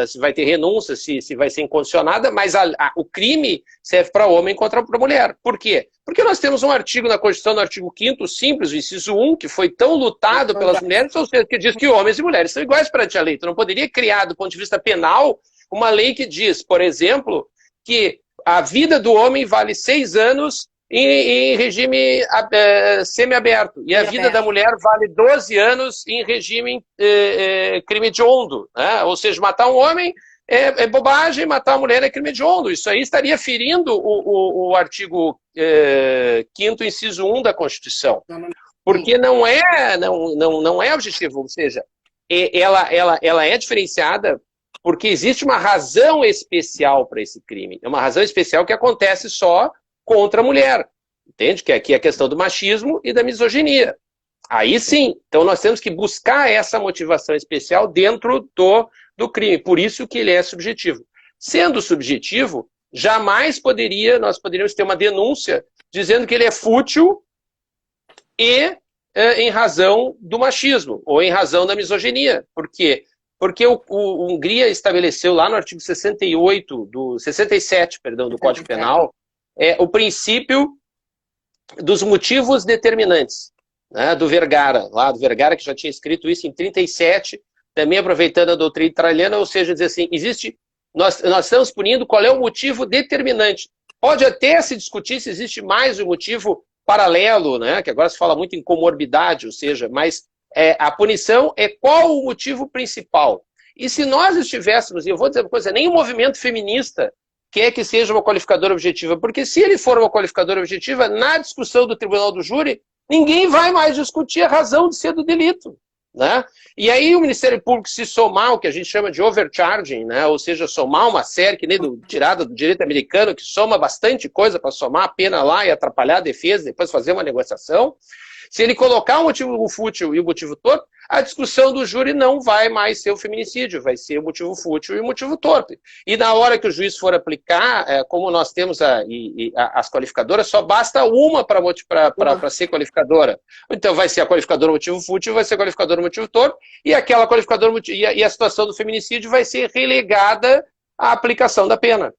se vai ter renúncia, se vai ser incondicionada, mas o crime serve para homem contra para mulher. Por quê? Porque nós temos um artigo na Constituição, no artigo 5º, simples, o inciso 1, que foi tão lutado pelas mulheres, ou seja, que diz que homens e mulheres são iguais perante a lei. Tu não poderia criar, do ponto de vista penal, uma lei que diz, por exemplo, que a vida do homem vale 6 anos em regime semiaberto, e a vida da mulher vale 12 anos em regime crime hediondo, né? Ou seja, matar um homem é bobagem, matar a mulher é crime hediondo. Isso aí estaria ferindo o artigo 5º, inciso 1 da Constituição. Porque não é objetivo, ou seja, ela é diferenciada porque existe uma razão especial para esse crime. É uma razão especial que acontece só contra a mulher. Entende? Que aqui é a questão do machismo e da misoginia. Aí sim, então nós temos que buscar essa motivação especial dentro do crime. Por isso que ele é subjetivo. Sendo subjetivo, jamais nós poderíamos ter uma denúncia dizendo que ele é fútil e em razão do machismo ou em razão da misoginia. Por quê? Porque o Hungria estabeleceu lá no artigo 67, do Código Penal, o princípio dos motivos determinantes, né, do Vergara, que já tinha escrito isso em 37, também aproveitando a doutrina italiana, ou seja, dizer assim, nós estamos punindo qual é o motivo determinante. Pode até se discutir se existe mais um motivo paralelo, né, que agora se fala muito em comorbidade, ou seja, mas a punição é qual o motivo principal. E se nós estivéssemos, e eu vou dizer uma coisa, nem o movimento feminista quer que seja uma qualificadora objetiva, porque se ele for uma qualificadora objetiva, na discussão do tribunal do júri, ninguém vai mais discutir a razão de ser do delito, né? E aí o Ministério Público, se somar o que a gente chama de overcharging, né? Ou seja, somar uma série que nem tirada do direito americano, que soma bastante coisa para somar a pena lá e atrapalhar a defesa, depois fazer uma negociação. Se ele colocar o motivo fútil e o motivo torpe, a discussão do júri não vai mais ser o feminicídio, vai ser o motivo fútil e o motivo torpe. E na hora que o juiz for aplicar, como nós temos as qualificadoras, só basta uma para ser qualificadora. Então vai ser a qualificadora motivo fútil, vai ser a qualificadora motivo torpe, e aquela qualificadora e a situação do feminicídio vai ser relegada à aplicação da pena.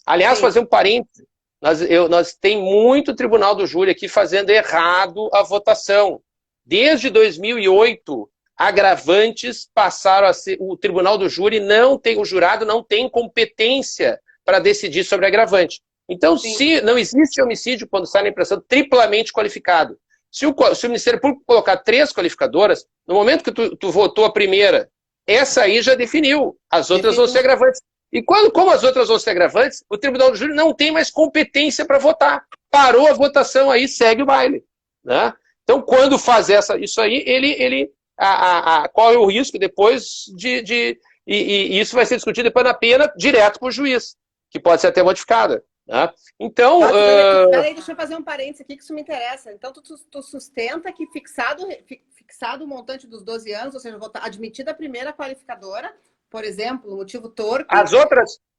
Aliás, fazer um parênteses, nós tem muito tribunal do júri aqui fazendo errado a votação. Desde 2008, agravantes passaram a ser... O tribunal do júri o jurado não tem competência para decidir sobre agravante. Então, se não existe homicídio quando sai na impressão triplamente qualificado. Se o Ministério Público colocar 3 qualificadoras, no momento que tu votou a primeira, essa aí já definiu. As outras vão ser agravantes. E como as outras vão ser agravantes, o Tribunal do Júri não tem mais competência para votar. Parou a votação aí, segue o baile, né? Então, quando faz isso aí, qual é o risco depois e isso vai ser discutido depois na pena, direto para o juiz, que pode ser até modificada, né? Então... Peraí, deixa eu fazer um parênteses aqui, que isso me interessa. Então, tu sustenta que fixado o montante dos 12 anos, ou seja, admitida a primeira qualificadora, por exemplo, o motivo torpe...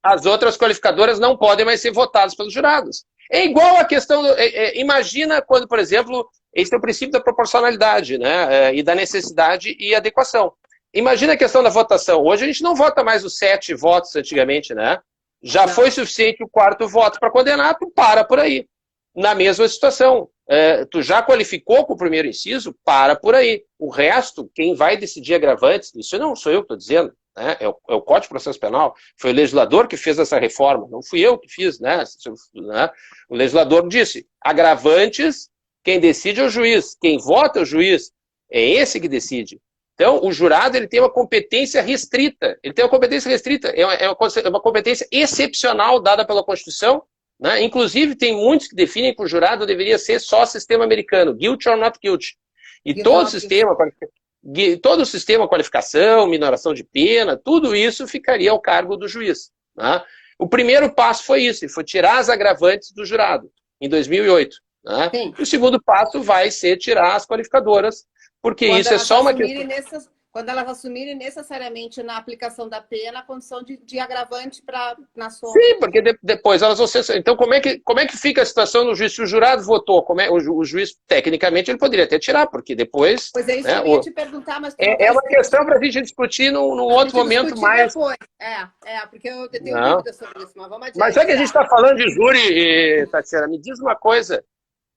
As outras qualificadoras não podem mais ser votadas pelos jurados. É igual a questão... imagina quando, por exemplo, esse é o princípio da proporcionalidade, né? E da necessidade e adequação. Imagina a questão da votação. Hoje a gente não vota mais os 7 votos antigamente, né? Já foi suficiente o 4º voto para condenar, tu para por aí. Na mesma situação. Tu já qualificou com o primeiro inciso, para por aí. O resto, quem vai decidir agravantes, isso não sou eu que estou dizendo, né? É o Código de Processo Penal. Foi o legislador que fez essa reforma, não fui eu que fiz, né? O legislador disse, agravantes, quem decide é o juiz, quem vota é o juiz, é esse que decide. Então, o jurado ele tem uma competência restrita, é uma competência excepcional dada pela Constituição, né? Inclusive, tem muitos que definem que o jurado deveria ser só sistema americano, guilty or not guilty. E todo o sistema, qualificação, minoração de pena, tudo isso ficaria ao cargo do juiz, né? O primeiro passo foi isso, foi tirar as agravantes do jurado, em 2008. Né? E o segundo passo vai ser tirar as qualificadoras, porque isso é só uma questão... Quando elas assumirem necessariamente na aplicação da pena a condição de agravante na sua... Sim, porque depois elas vão ser... Então, como é que fica a situação no juiz? Se o jurado votou, o juiz, tecnicamente, ele poderia até tirar, porque depois... Pois é isso que eu ia te perguntar, mas... É uma questão para a gente discutir num outro momento mais... Depois. Porque eu tenho dúvidas sobre isso, mas vamos adiante. Mas já que a gente está falando de júri, Tatiana, me diz uma coisa...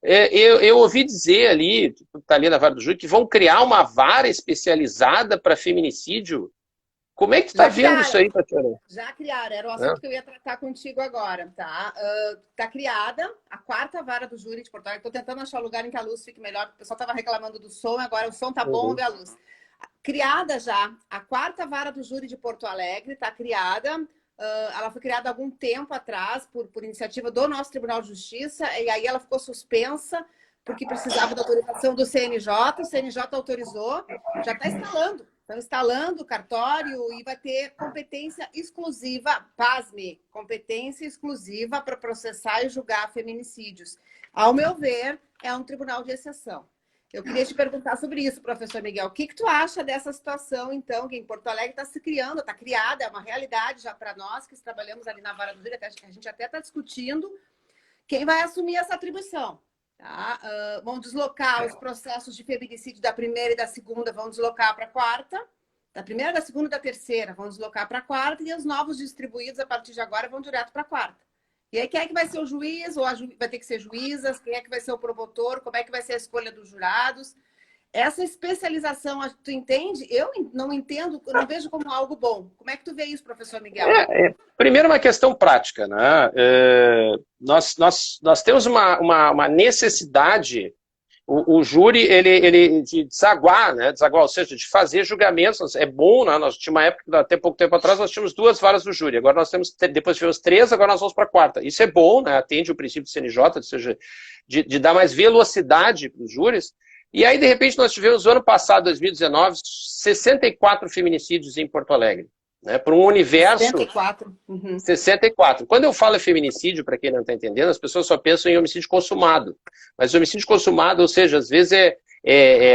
Eu ouvi dizer ali, que está ali na vara do júri, que vão criar uma vara especializada para feminicídio. Como é que tu está vendo isso aí, Tatiana? Já criaram, era o assunto que eu ia tratar contigo agora, tá? Está criada a 4ª vara do júri de Porto Alegre. Estou tentando achar o lugar em que a luz fique melhor, porque o pessoal estava reclamando do som, agora o som tá bom, vamos ver a luz. Criada já a 4ª vara do júri de Porto Alegre, está criada ela foi criada há algum tempo atrás por iniciativa do nosso Tribunal de Justiça, e aí ela ficou suspensa porque precisava da autorização do CNJ, o CNJ autorizou, já está instalando. Estão instalando o cartório e vai ter competência exclusiva, pasme, competência exclusiva para processar e julgar feminicídios. Ao meu ver, é um tribunal de exceção. Eu queria te perguntar sobre isso, professor Miguel. O que tu acha dessa situação, então, que em Porto Alegre está se criando, está criada, é uma realidade já para nós que trabalhamos ali na Vara do Júri, a gente até está discutindo quem vai assumir essa atribuição. Tá? Vão deslocar os processos de feminicídio da primeira e da segunda, vão deslocar para a quarta, da primeira, da segunda e da terceira vão deslocar para a quarta, e os novos distribuídos a partir de agora vão direto para a quarta. E aí quem é que vai ser o juiz, ou vai ter que ser juízas, quem é que vai ser o promotor, como é que vai ser a escolha dos jurados? Essa especialização, tu entende? Eu não entendo, eu não vejo como algo bom. Como é que tu vê isso, professor Miguel? Primeiro, uma questão prática, né? Nós temos uma necessidade, o júri, ele de desaguar, né? Desaguar, ou seja, de fazer julgamentos. É bom, né? Nós tínhamos uma época, até pouco tempo atrás, nós tínhamos 2 varas do júri. Agora nós temos, depois tivemos 3, agora nós vamos para a 4ª. Isso é bom, né? Atende o princípio do CNJ, ou seja, de dar mais velocidade para os júris. E aí, de repente, nós tivemos, no ano passado, 2019, 64 feminicídios em Porto Alegre. Né? Por um universo... 64. Uhum. 64. Quando eu falo feminicídio, para quem não está entendendo, as pessoas só pensam em homicídio consumado. Mas homicídio consumado, ou seja, às vezes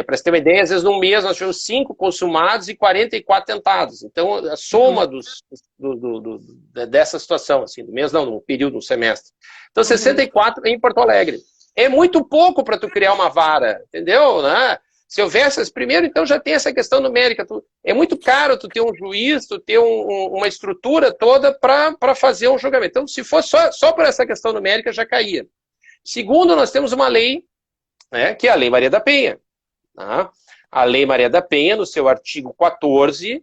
para você ter uma ideia, às vezes num mês nós tivemos 5 consumados e 44 tentados. Então, a soma dessa situação, assim, do mês não, num período, num semestre. Então, 64 em Porto Alegre. É muito pouco para tu criar uma vara, entendeu? Né? Se houvesse, primeiro, então já tem essa questão numérica. É muito caro tu ter um juiz, tu ter uma estrutura toda para fazer um julgamento. Então, se fosse só por essa questão numérica, já caía. Segundo, nós temos uma lei, né, que é a Lei Maria da Penha. Tá? A Lei Maria da Penha, no seu artigo 14,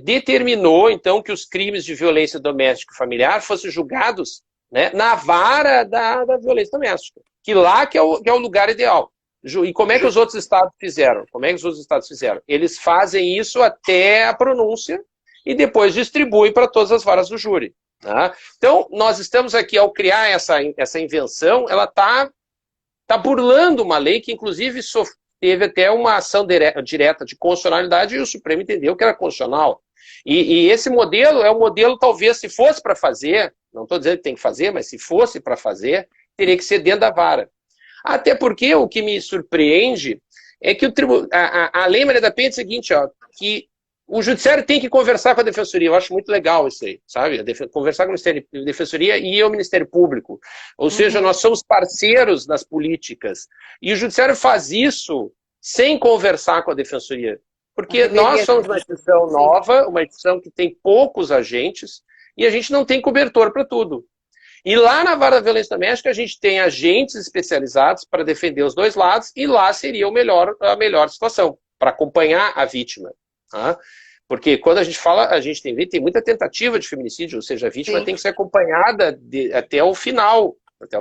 determinou, então, que os crimes de violência doméstica e familiar fossem julgados, né, na vara da violência doméstica. Que lá que é o lugar ideal. E como é que os outros estados fizeram? Eles fazem isso até a pronúncia e depois distribuem para todas as varas do júri. Tá? Então, nós estamos aqui, ao criar essa invenção, ela está burlando uma lei que, inclusive, teve até uma ação direta de constitucionalidade e o Supremo entendeu que era constitucional. E esse modelo é um modelo, talvez, se fosse para fazer, não estou dizendo que tem que fazer, mas se fosse para fazer, teria que ser dentro da vara. Até porque o que me surpreende é que a Lei Maria da Penha é o seguinte, ó, que o Judiciário tem que conversar com a Defensoria. Eu acho muito legal isso aí, sabe? Conversar com o Ministério da Defensoria e o Ministério Público. Ou seja, nós somos parceiros das políticas. E o Judiciário faz isso sem conversar com a Defensoria. Porque nós somos uma instituição nova, uma instituição que tem poucos agentes, e a gente não tem cobertor para tudo. E lá na vara da violência doméstica a gente tem agentes especializados para defender os dois lados, e lá seria a melhor situação, para acompanhar a vítima. Tá? Porque quando a gente fala, a gente tem muita tentativa de feminicídio, ou seja, a vítima tem que ser acompanhada até o final. Então,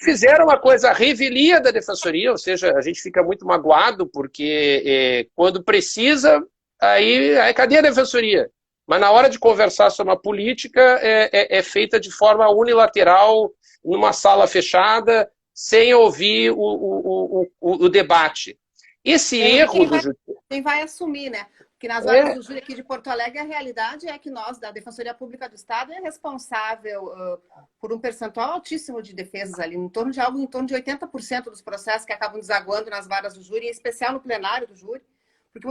fizeram uma coisa, a revelia da Defensoria, ou seja, a gente fica muito magoado, porque quando precisa, aí cadê a Defensoria? Mas na hora de conversar sobre uma política, é feita de forma unilateral, numa sala fechada, sem ouvir o debate. Esse erro do judiciário... Quem vai assumir, né? Porque nas varas do júri aqui de Porto Alegre, a realidade é que nós, da Defensoria Pública do Estado, é responsável por um percentual altíssimo de defesas ali, em torno de 80% dos processos que acabam desaguando nas varas do júri, em especial no plenário do júri. Porque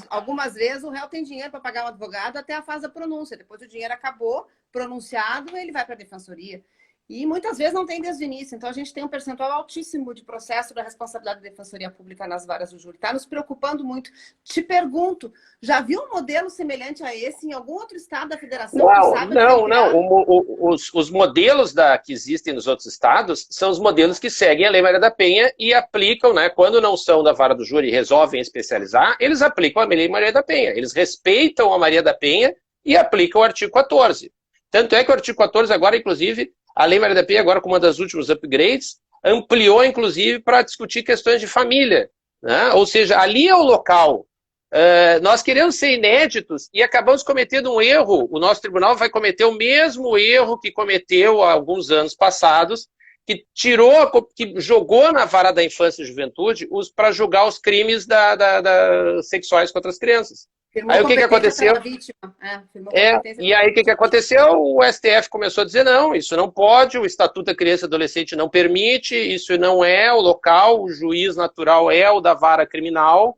algumas vezes o réu tem dinheiro para pagar um advogado até a fase da pronúncia. Depois o dinheiro acabou, pronunciado, ele vai para a defensoria. E muitas vezes não tem desde o início. Então a gente tem um percentual altíssimo de processo da responsabilidade da Defensoria Pública nas varas do júri. Está nos preocupando muito. Te pergunto, já viu um modelo semelhante a esse em algum outro estado da federação? Não. Os modelos que existem nos outros estados são os modelos que seguem a Lei Maria da Penha e aplicam, né, quando não são da vara do júri e resolvem especializar, eles aplicam a Lei Maria da Penha. Eles respeitam a Maria da Penha e aplicam o artigo 14. Tanto é que o artigo 14 agora, inclusive, a Lei Maria da Penha, agora com uma das últimas upgrades, ampliou, inclusive, para discutir questões de família. Né? Ou seja, ali é o local nós queremos ser inéditos e acabamos cometendo um erro. O nosso tribunal vai cometer o mesmo erro que cometeu há alguns anos passados, que que jogou na vara da infância e juventude para julgar os crimes sexuais contra as crianças. Firmou aí o que aconteceu? E aí o que aconteceu? O STF começou a dizer não, isso não pode, o Estatuto da Criança e Adolescente não permite, isso não é o local, o juiz natural é o da vara criminal,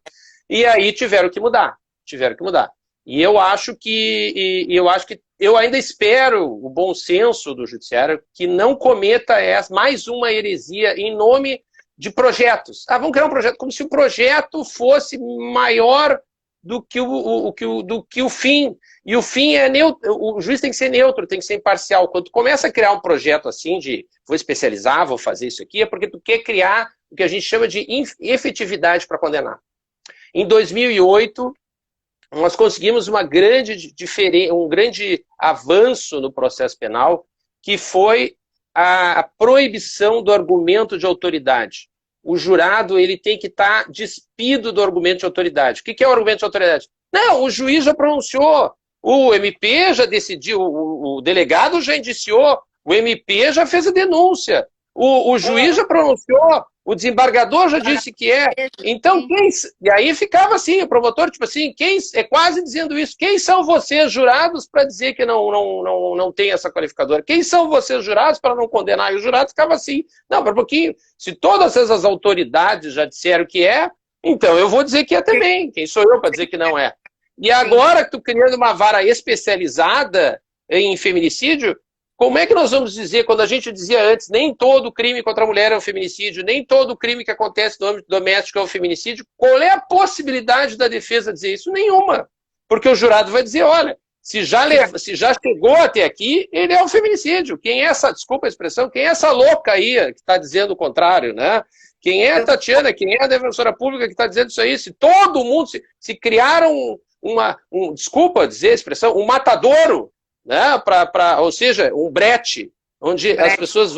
e aí tiveram que mudar. E eu acho que eu ainda espero o bom senso do judiciário que não cometa mais uma heresia em nome de projetos. Vamos criar um projeto como se o projeto fosse maior do que o fim. E o fim é neutro. O juiz tem que ser neutro, tem que ser imparcial. Quando tu começa a criar um projeto assim de vou especializar, vou fazer isso aqui, é porque tu quer criar o que a gente chama de efetividade para condenar. Em 2008, nós conseguimos um grande avanço no processo penal, que foi a proibição do argumento de autoridade. O jurado ele tem que estar despido do argumento de autoridade. O que é o argumento de autoridade? Não, o juiz já pronunciou, o MP já decidiu, o delegado já indiciou, o MP já fez a denúncia, o juiz já pronunciou, o desembargador já disse que é. Então, e aí ficava assim, o promotor, tipo assim, quase dizendo isso. Quem são vocês, jurados, para dizer que não tem essa qualificadora? Quem são vocês, jurados, para não condenar? E o jurado ficava assim. Não, para um pouquinho. Se todas essas autoridades já disseram que é, então eu vou dizer que é também. Quem sou eu para dizer que não é? E agora que tu criando uma vara especializada em feminicídio, como é que nós vamos dizer, quando a gente dizia antes, nem todo crime contra a mulher é um feminicídio, nem todo crime que acontece no âmbito doméstico é um feminicídio, qual é a possibilidade da defesa dizer isso? Nenhuma. Porque o jurado vai dizer, olha, se já chegou até aqui, ele é um feminicídio. Quem é essa, desculpa a expressão, quem é essa louca aí que está dizendo o contrário, né? Quem é a Tatiana, quem é a defensora pública que está dizendo isso aí? Se todo mundo, se criaram desculpa dizer a expressão, um matadouro, né, ou seja, um brete, onde as pessoas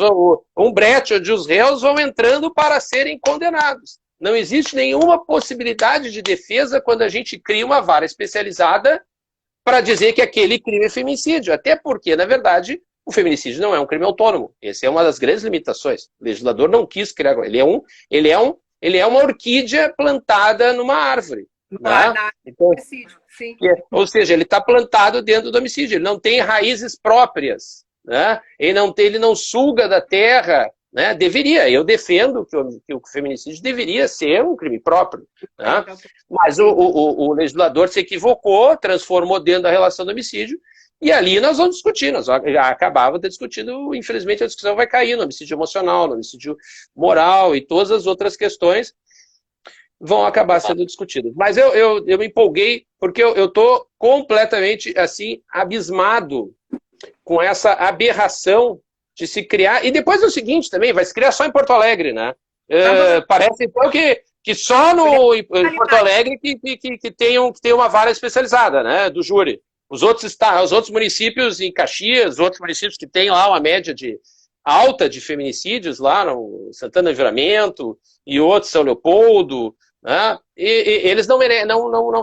um brete onde os réus vão entrando para serem condenados. Não existe nenhuma possibilidade de defesa quando a gente cria uma vara especializada para dizer que aquele crime é feminicídio. Até porque, na verdade, o feminicídio não é um crime autônomo. Essa é uma das grandes limitações. O legislador não quis criar. Ele é uma orquídea plantada numa árvore. Né? Então, sim. Ou seja, ele está plantado dentro do homicídio, ele não tem raízes próprias, né? Ele não suga da terra, né? Deveria, eu defendo que o feminicídio deveria ser um crime próprio, né? Mas o legislador se equivocou, transformou dentro da relação do homicídio, e ali nós vamos discutir, nós já acabávamos discutindo, infelizmente a discussão vai cair no homicídio emocional, no homicídio moral e todas as outras questões vão acabar sendo discutidas. Mas eu me empolguei porque eu estou completamente assim abismado com essa aberração de se criar. E depois é o seguinte também, vai se criar só em Porto Alegre, né? Parece então que só em Porto Alegre que tem uma vara especializada, né, do júri. Os outros municípios em Caxias, os outros municípios que têm lá uma média alta de feminicídios, lá no Santana do Livramento e outros, São Leopoldo, né? E eles não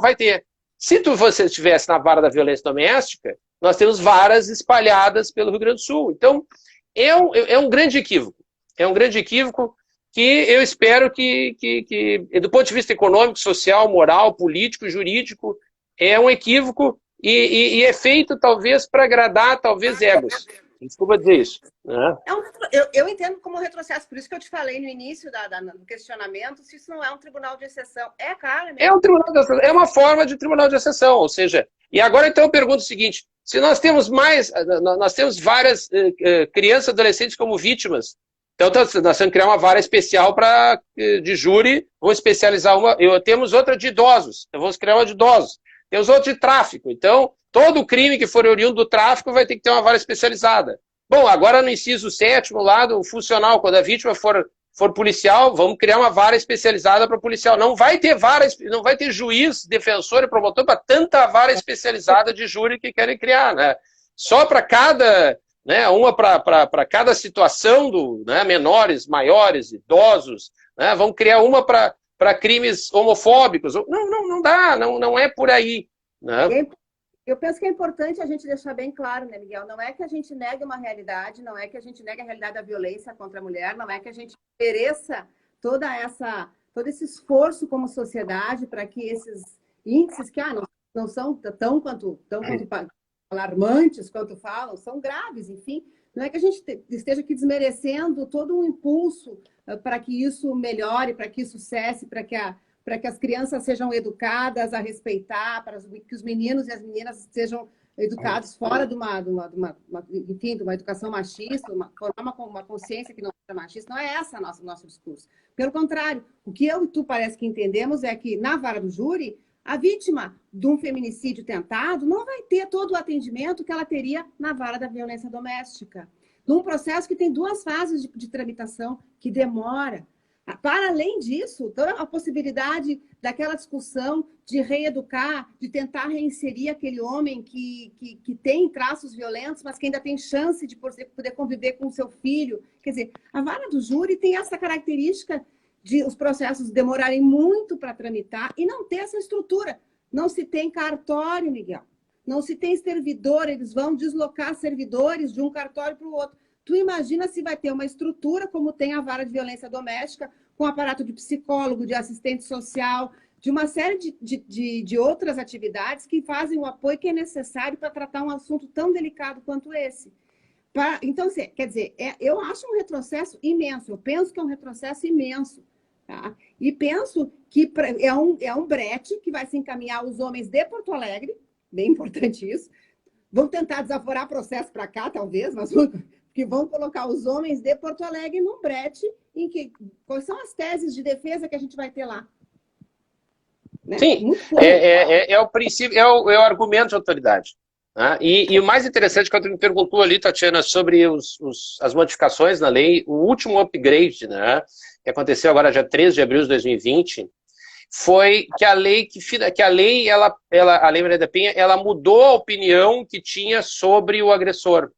vai ter. Se você estivesse na vara da violência doméstica, nós temos varas espalhadas pelo Rio Grande do Sul. Então, é um grande equívoco. É um grande equívoco que eu espero que do ponto de vista econômico, social, moral, político, jurídico, é um equívoco e é feito, talvez, para agradar, talvez, egos. Desculpa dizer isso. Né? Eu entendo como retrocesso, por isso que eu te falei no início do questionamento, se isso não é um tribunal de exceção. É, cara. Mesmo. É um tribunal de exceção, é uma forma de tribunal de exceção, ou seja, e agora então eu pergunto o seguinte, se nós temos várias crianças e adolescentes como vítimas, então nós temos que criar uma vara especial de júri, vamos especializar temos outra de idosos, então vamos criar uma de idosos, temos outra de tráfico, então todo crime que for oriundo do tráfico vai ter que ter uma vara especializada. Bom, agora no inciso 7º, lá do funcional, quando a vítima for policial, vamos criar uma vara especializada para policial. Não vai ter juiz, defensor e promotor para tanta vara especializada de júri que querem criar, né? Só para cada, né, uma para cada situação do, né, menores, maiores, idosos, né? Vamos criar uma para para crimes homofóbicos. Não dá, não é por aí. Né? Eu penso que é importante a gente deixar bem claro, né, Miguel? Não é que a gente negue uma realidade, não é que a gente negue a realidade da violência contra a mulher, não é que a gente mereça todo esse esforço como sociedade para que esses índices que não são tão quanto alarmantes quanto falam, são graves, enfim. Não é que a gente esteja aqui desmerecendo todo um impulso para que isso melhore, para que isso cesse, para que as crianças sejam educadas a respeitar, para que os meninos e as meninas sejam educados fora de uma educação machista, formar uma consciência que não é machista. Não é essa nosso discurso. Pelo contrário, o que eu e tu parece que entendemos é que, na vara do júri, a vítima de um feminicídio tentado não vai ter todo o atendimento que ela teria na vara da violência doméstica. Num processo que tem 2 fases de tramitação, que demora. Para além disso, toda a possibilidade daquela discussão de reeducar, de tentar reinserir aquele homem que tem traços violentos, mas que ainda tem chance de poder conviver com o seu filho. Quer dizer, a vara do júri tem essa característica de os processos demorarem muito para tramitar e não ter essa estrutura. Não se tem cartório, Miguel. Não se tem servidor, eles vão deslocar servidores de um cartório para o outro. Tu imagina se vai ter uma estrutura como tem a vara de violência doméstica, com aparato de psicólogo, de assistente social, de uma série de outras atividades que fazem o apoio que é necessário para tratar um assunto tão delicado quanto esse. Então, quer dizer, eu acho um retrocesso imenso, eu penso que é um retrocesso imenso. Tá? E penso que é um brete que vai se encaminhar os homens de Porto Alegre, bem importante isso, vão tentar desaforar processo para cá, talvez, mas que vão colocar os homens de Porto Alegre num brete em que quais são as teses de defesa que a gente vai ter lá. Né? Sim, é o princípio, é o argumento de autoridade. Né? E o mais interessante, quando me perguntou ali, Tatiana, sobre as modificações na lei, o último upgrade, né, que aconteceu agora dia 13 de abril de 2020, foi que a lei a Lei Maria da Penha, ela mudou a opinião que tinha sobre o agressor.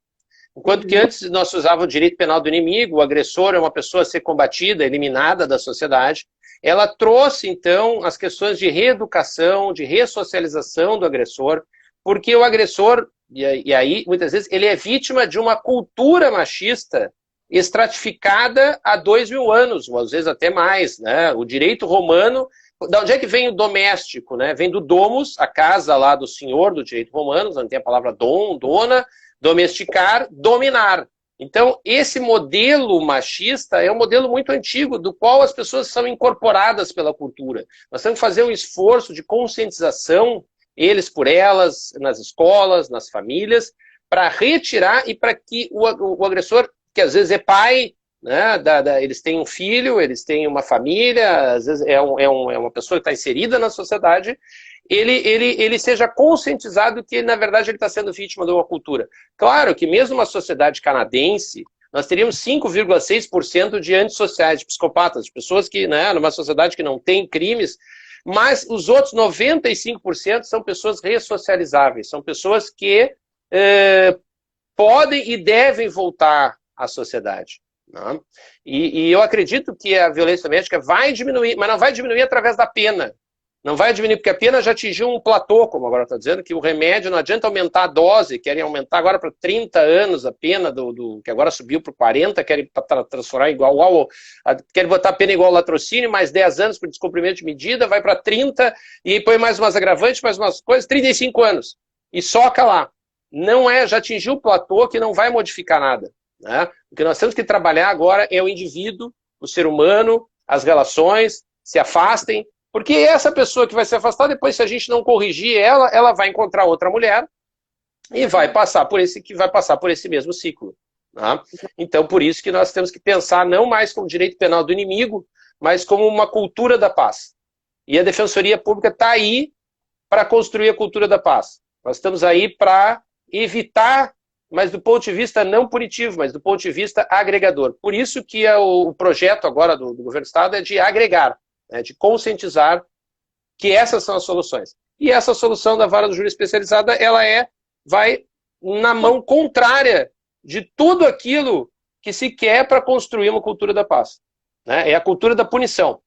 Enquanto que antes nós usávamos o direito penal do inimigo, o agressor é uma pessoa a ser combatida, eliminada da sociedade, ela trouxe, então, as questões de reeducação, de ressocialização do agressor, porque o agressor, e aí, muitas vezes, ele é vítima de uma cultura machista estratificada há 2000 anos, ou às vezes até mais, né? O direito romano, de onde é que vem o doméstico, né? Vem do domus, a casa lá do senhor do direito romano, onde tem a palavra dom, dona, domesticar, dominar. Então, esse modelo machista é um modelo muito antigo, do qual as pessoas são incorporadas pela cultura. Nós temos que fazer um esforço de conscientização, eles por elas, nas escolas, nas famílias, para retirar e para que o agressor, que às vezes é pai, né, eles têm um filho, eles têm uma família, às vezes é uma pessoa que está inserida na sociedade, ele seja conscientizado que, na verdade, ele está sendo vítima de uma cultura. Claro que mesmo uma sociedade canadense, nós teríamos 5,6% de antissociais, de psicopatas, de pessoas que, né, numa sociedade que não tem crimes, mas os outros 95% são pessoas ressocializáveis, são pessoas que podem e devem voltar à sociedade. Né? E eu acredito que a violência doméstica vai diminuir, mas não vai diminuir através da pena. Não vai diminuir, porque a pena já atingiu um platô, como agora está dizendo, que o remédio não adianta aumentar a dose, querem aumentar agora para 30 anos a pena, que agora subiu para 40, querem transformar querem botar a pena igual ao latrocínio, mais 10 anos por descumprimento de medida, vai para 30, e põe mais umas agravantes, mais umas coisas, 35 anos. E soca lá. Já atingiu o platô que não vai modificar nada. Né? O que nós temos que trabalhar agora é o indivíduo, o ser humano, as relações, se afastem, porque essa pessoa que vai se afastar, depois, se a gente não corrigir ela vai encontrar outra mulher e vai passar por esse mesmo ciclo. Tá? Então, por isso que nós temos que pensar não mais como direito penal do inimigo, mas como uma cultura da paz. E a Defensoria Pública está aí para construir a cultura da paz. Nós estamos aí para evitar, mas do ponto de vista não punitivo, mas do ponto de vista agregador. Por isso que o projeto agora do Governo do Estado é de agregar, né, de conscientizar que essas são as soluções. E essa solução da vara do júri especializada, ela vai na mão contrária de tudo aquilo que se quer para construir uma cultura da paz. Né? É a cultura da punição.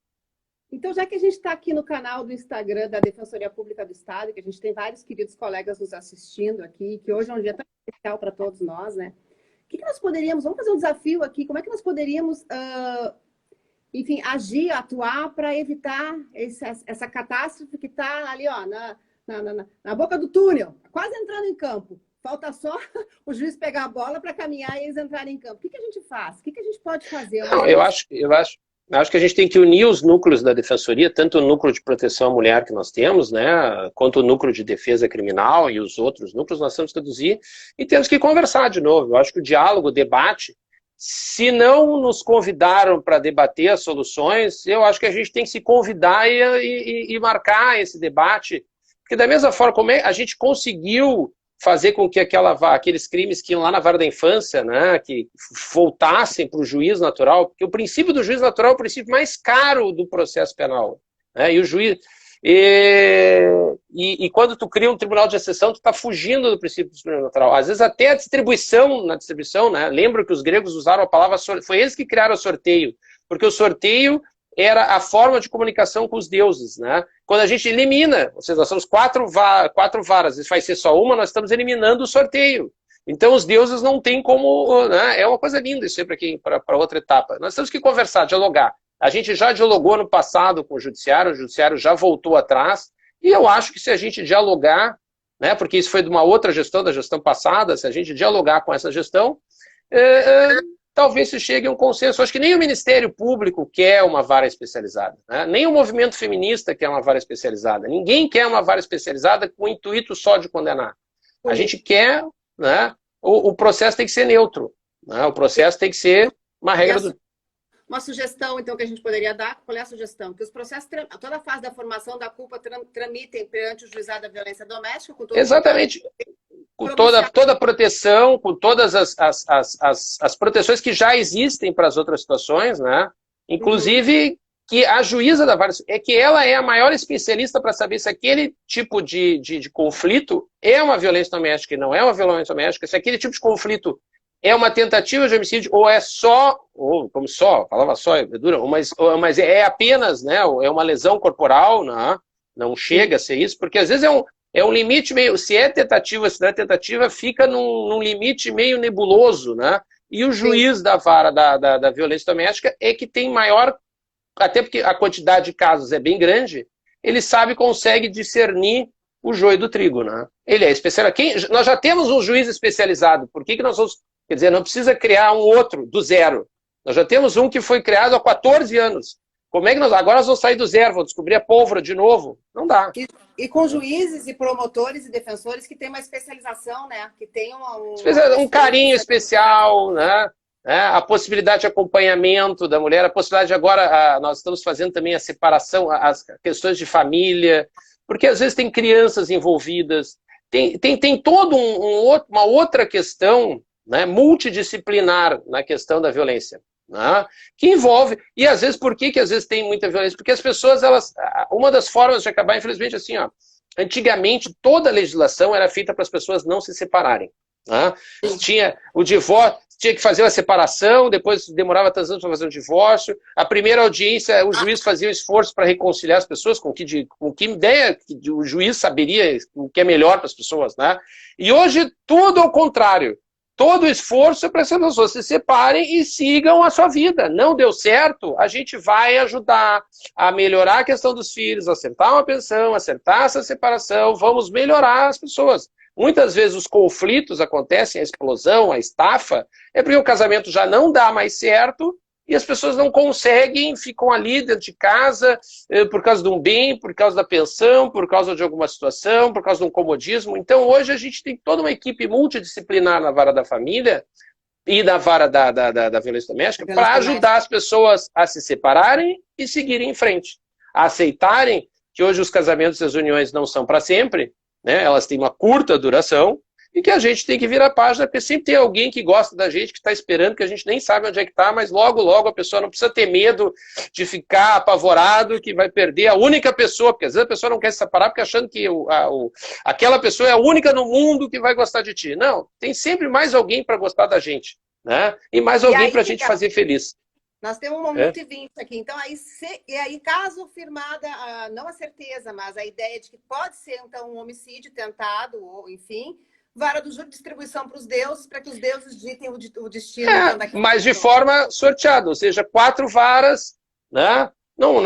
Então, já que a gente está aqui no canal do Instagram da Defensoria Pública do Estado, que a gente tem vários queridos colegas nos assistindo aqui, que hoje é um dia tão especial para todos nós, né? O que nós poderíamos, vamos fazer um desafio aqui, como é que nós poderíamos, enfim, agir, atuar para evitar essa catástrofe que está ali, ó, na boca do túnel, quase entrando em campo. Falta só o juiz pegar a bola para caminhar e eles entrarem em campo. O que a gente faz? O que a gente pode fazer? Não, eu acho que a gente tem que unir os núcleos da Defensoria, tanto o núcleo de proteção à mulher que nós temos, né, quanto o núcleo de defesa criminal e os outros núcleos, nós temos que reduzir e temos que conversar de novo. Eu acho que o diálogo, o debate, se não nos convidaram para debater as soluções, eu acho que a gente tem que se convidar e marcar esse debate, porque da mesma forma como a gente conseguiu fazer com que aqueles crimes que iam lá na vara da infância, né, que voltassem para o juiz natural, porque o princípio do juiz natural é o princípio mais caro do processo penal, né, e o juiz... E quando tu cria um tribunal de exceção, tu está fugindo do princípio do juiz natural. Às vezes até a distribuição, né, lembro que os gregos usaram a palavra, foi eles que criaram o sorteio, porque o sorteio era a forma de comunicação com os deuses, né? Quando a gente elimina, ou seja, nós somos quatro varas, isso vai ser só uma, nós estamos eliminando o sorteio. Então os deuses não têm como, né? É uma coisa linda isso aí para outra etapa. Nós temos que conversar, dialogar. A gente já dialogou no passado com o judiciário já voltou atrás, e eu acho que se a gente dialogar, né, porque isso foi de uma outra gestão, da gestão passada, se a gente dialogar com essa gestão, talvez se chegue a um consenso. Acho que nem o Ministério Público quer uma vara especializada, né? Nem o movimento feminista quer uma vara especializada. Ninguém quer uma vara especializada com o intuito só de condenar. A gente quer, né, o processo tem que ser neutro, né? O processo tem que ser uma regra do... Uma sugestão, então, que a gente poderia dar, qual é a sugestão? Que os processos, toda a fase da formação da culpa tramitem perante o juizado da violência doméstica, com todo Exatamente. Com toda a proteção, com todas as proteções que já existem para as outras situações, né? Inclusive que a juíza da vara, é que ela é a maior especialista para saber se aquele tipo de conflito é uma violência doméstica e não é uma violência doméstica, se aquele tipo de conflito é uma tentativa de homicídio ou é só, ou como só, a palavra só é dura, mas é apenas, né, é uma lesão corporal, né? Não chega a ser isso, porque às vezes é um limite meio, se é tentativa, se não é tentativa, fica num limite meio nebuloso, né? E o juiz da vara da violência doméstica é que tem maior, até porque a quantidade de casos é bem grande, ele consegue discernir o joio do trigo, né? Ele é especialista. Nós já temos um juiz especializado, por que nós vamos... Quer dizer, não precisa criar um outro do zero. Nós já temos um que foi criado há 14 anos. Como é que agora nós vamos sair do zero, vamos descobrir a pólvora de novo? Não dá. E com juízes e promotores e defensores que têm uma especialização, né? Que tem um carinho especial, né? A possibilidade de acompanhamento da mulher, a possibilidade de agora, nós estamos fazendo também a separação, as questões de família, porque às vezes tem crianças envolvidas, tem toda uma outra questão, né, multidisciplinar na questão da violência, né, que envolve, e às vezes, por que às vezes tem muita violência? Porque as pessoas, uma das formas de acabar, infelizmente, assim, ó, antigamente toda a legislação era feita para as pessoas não se separarem, né? Tinha o divórcio, tinha que fazer uma separação, depois demorava tantos anos para fazer um divórcio, a primeira audiência, o juiz fazia um esforço para reconciliar as pessoas, com que ideia que o juiz saberia o que é melhor para as pessoas, né? E hoje tudo ao contrário. Todo o esforço é para que as pessoas se separem e sigam a sua vida. Não deu certo, a gente vai ajudar a melhorar a questão dos filhos, acertar uma pensão, acertar essa separação, vamos melhorar as pessoas. Muitas vezes os conflitos acontecem, a explosão, a estafa, é porque o casamento já não dá mais certo e as pessoas não conseguem, ficam ali dentro de casa por causa de um bem, por causa da pensão, por causa de alguma situação, por causa de um comodismo. Então hoje a gente tem toda uma equipe multidisciplinar na vara da família e na vara da violência doméstica para ajudar as pessoas a se separarem e seguirem em frente. A aceitarem que hoje os casamentos e as uniões não são para sempre, né? Elas têm uma curta duração, e que a gente tem que virar a página, porque sempre tem alguém que gosta da gente, que está esperando, que a gente nem sabe onde é que está, mas logo, logo a pessoa não precisa ter medo de ficar apavorado, que vai perder a única pessoa, porque às vezes a pessoa não quer se separar, porque achando que aquela pessoa é a única no mundo que vai gostar de ti. Não, tem sempre mais alguém para gostar da gente, né? E mais alguém para a gente fazer feliz. Nós temos uma multi-20 aqui. Então, e aí, caso firmada, não a certeza, mas a ideia de que pode ser, então, um homicídio tentado, ou enfim, vara do júri de distribuição para os deuses, para que os deuses ditem o destino. Então, mas de forma sorteada, ou seja, 4 varas, né? Não,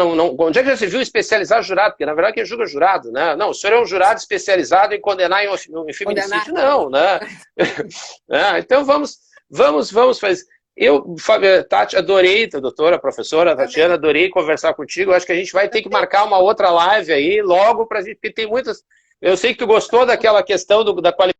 onde é que já se viu especializar jurado? Porque, na verdade, quem julga é jurado, né? Não, o senhor é um jurado especializado em condenar em feminicídio. Não, né? Então, vamos fazer... Eu, Tati, adorei, a doutora, a professora, a Tatiana, adorei conversar contigo. Acho que a gente vai ter que marcar uma outra live aí logo, pra gente, porque tem muitas... Eu sei que tu gostou daquela questão da qualidade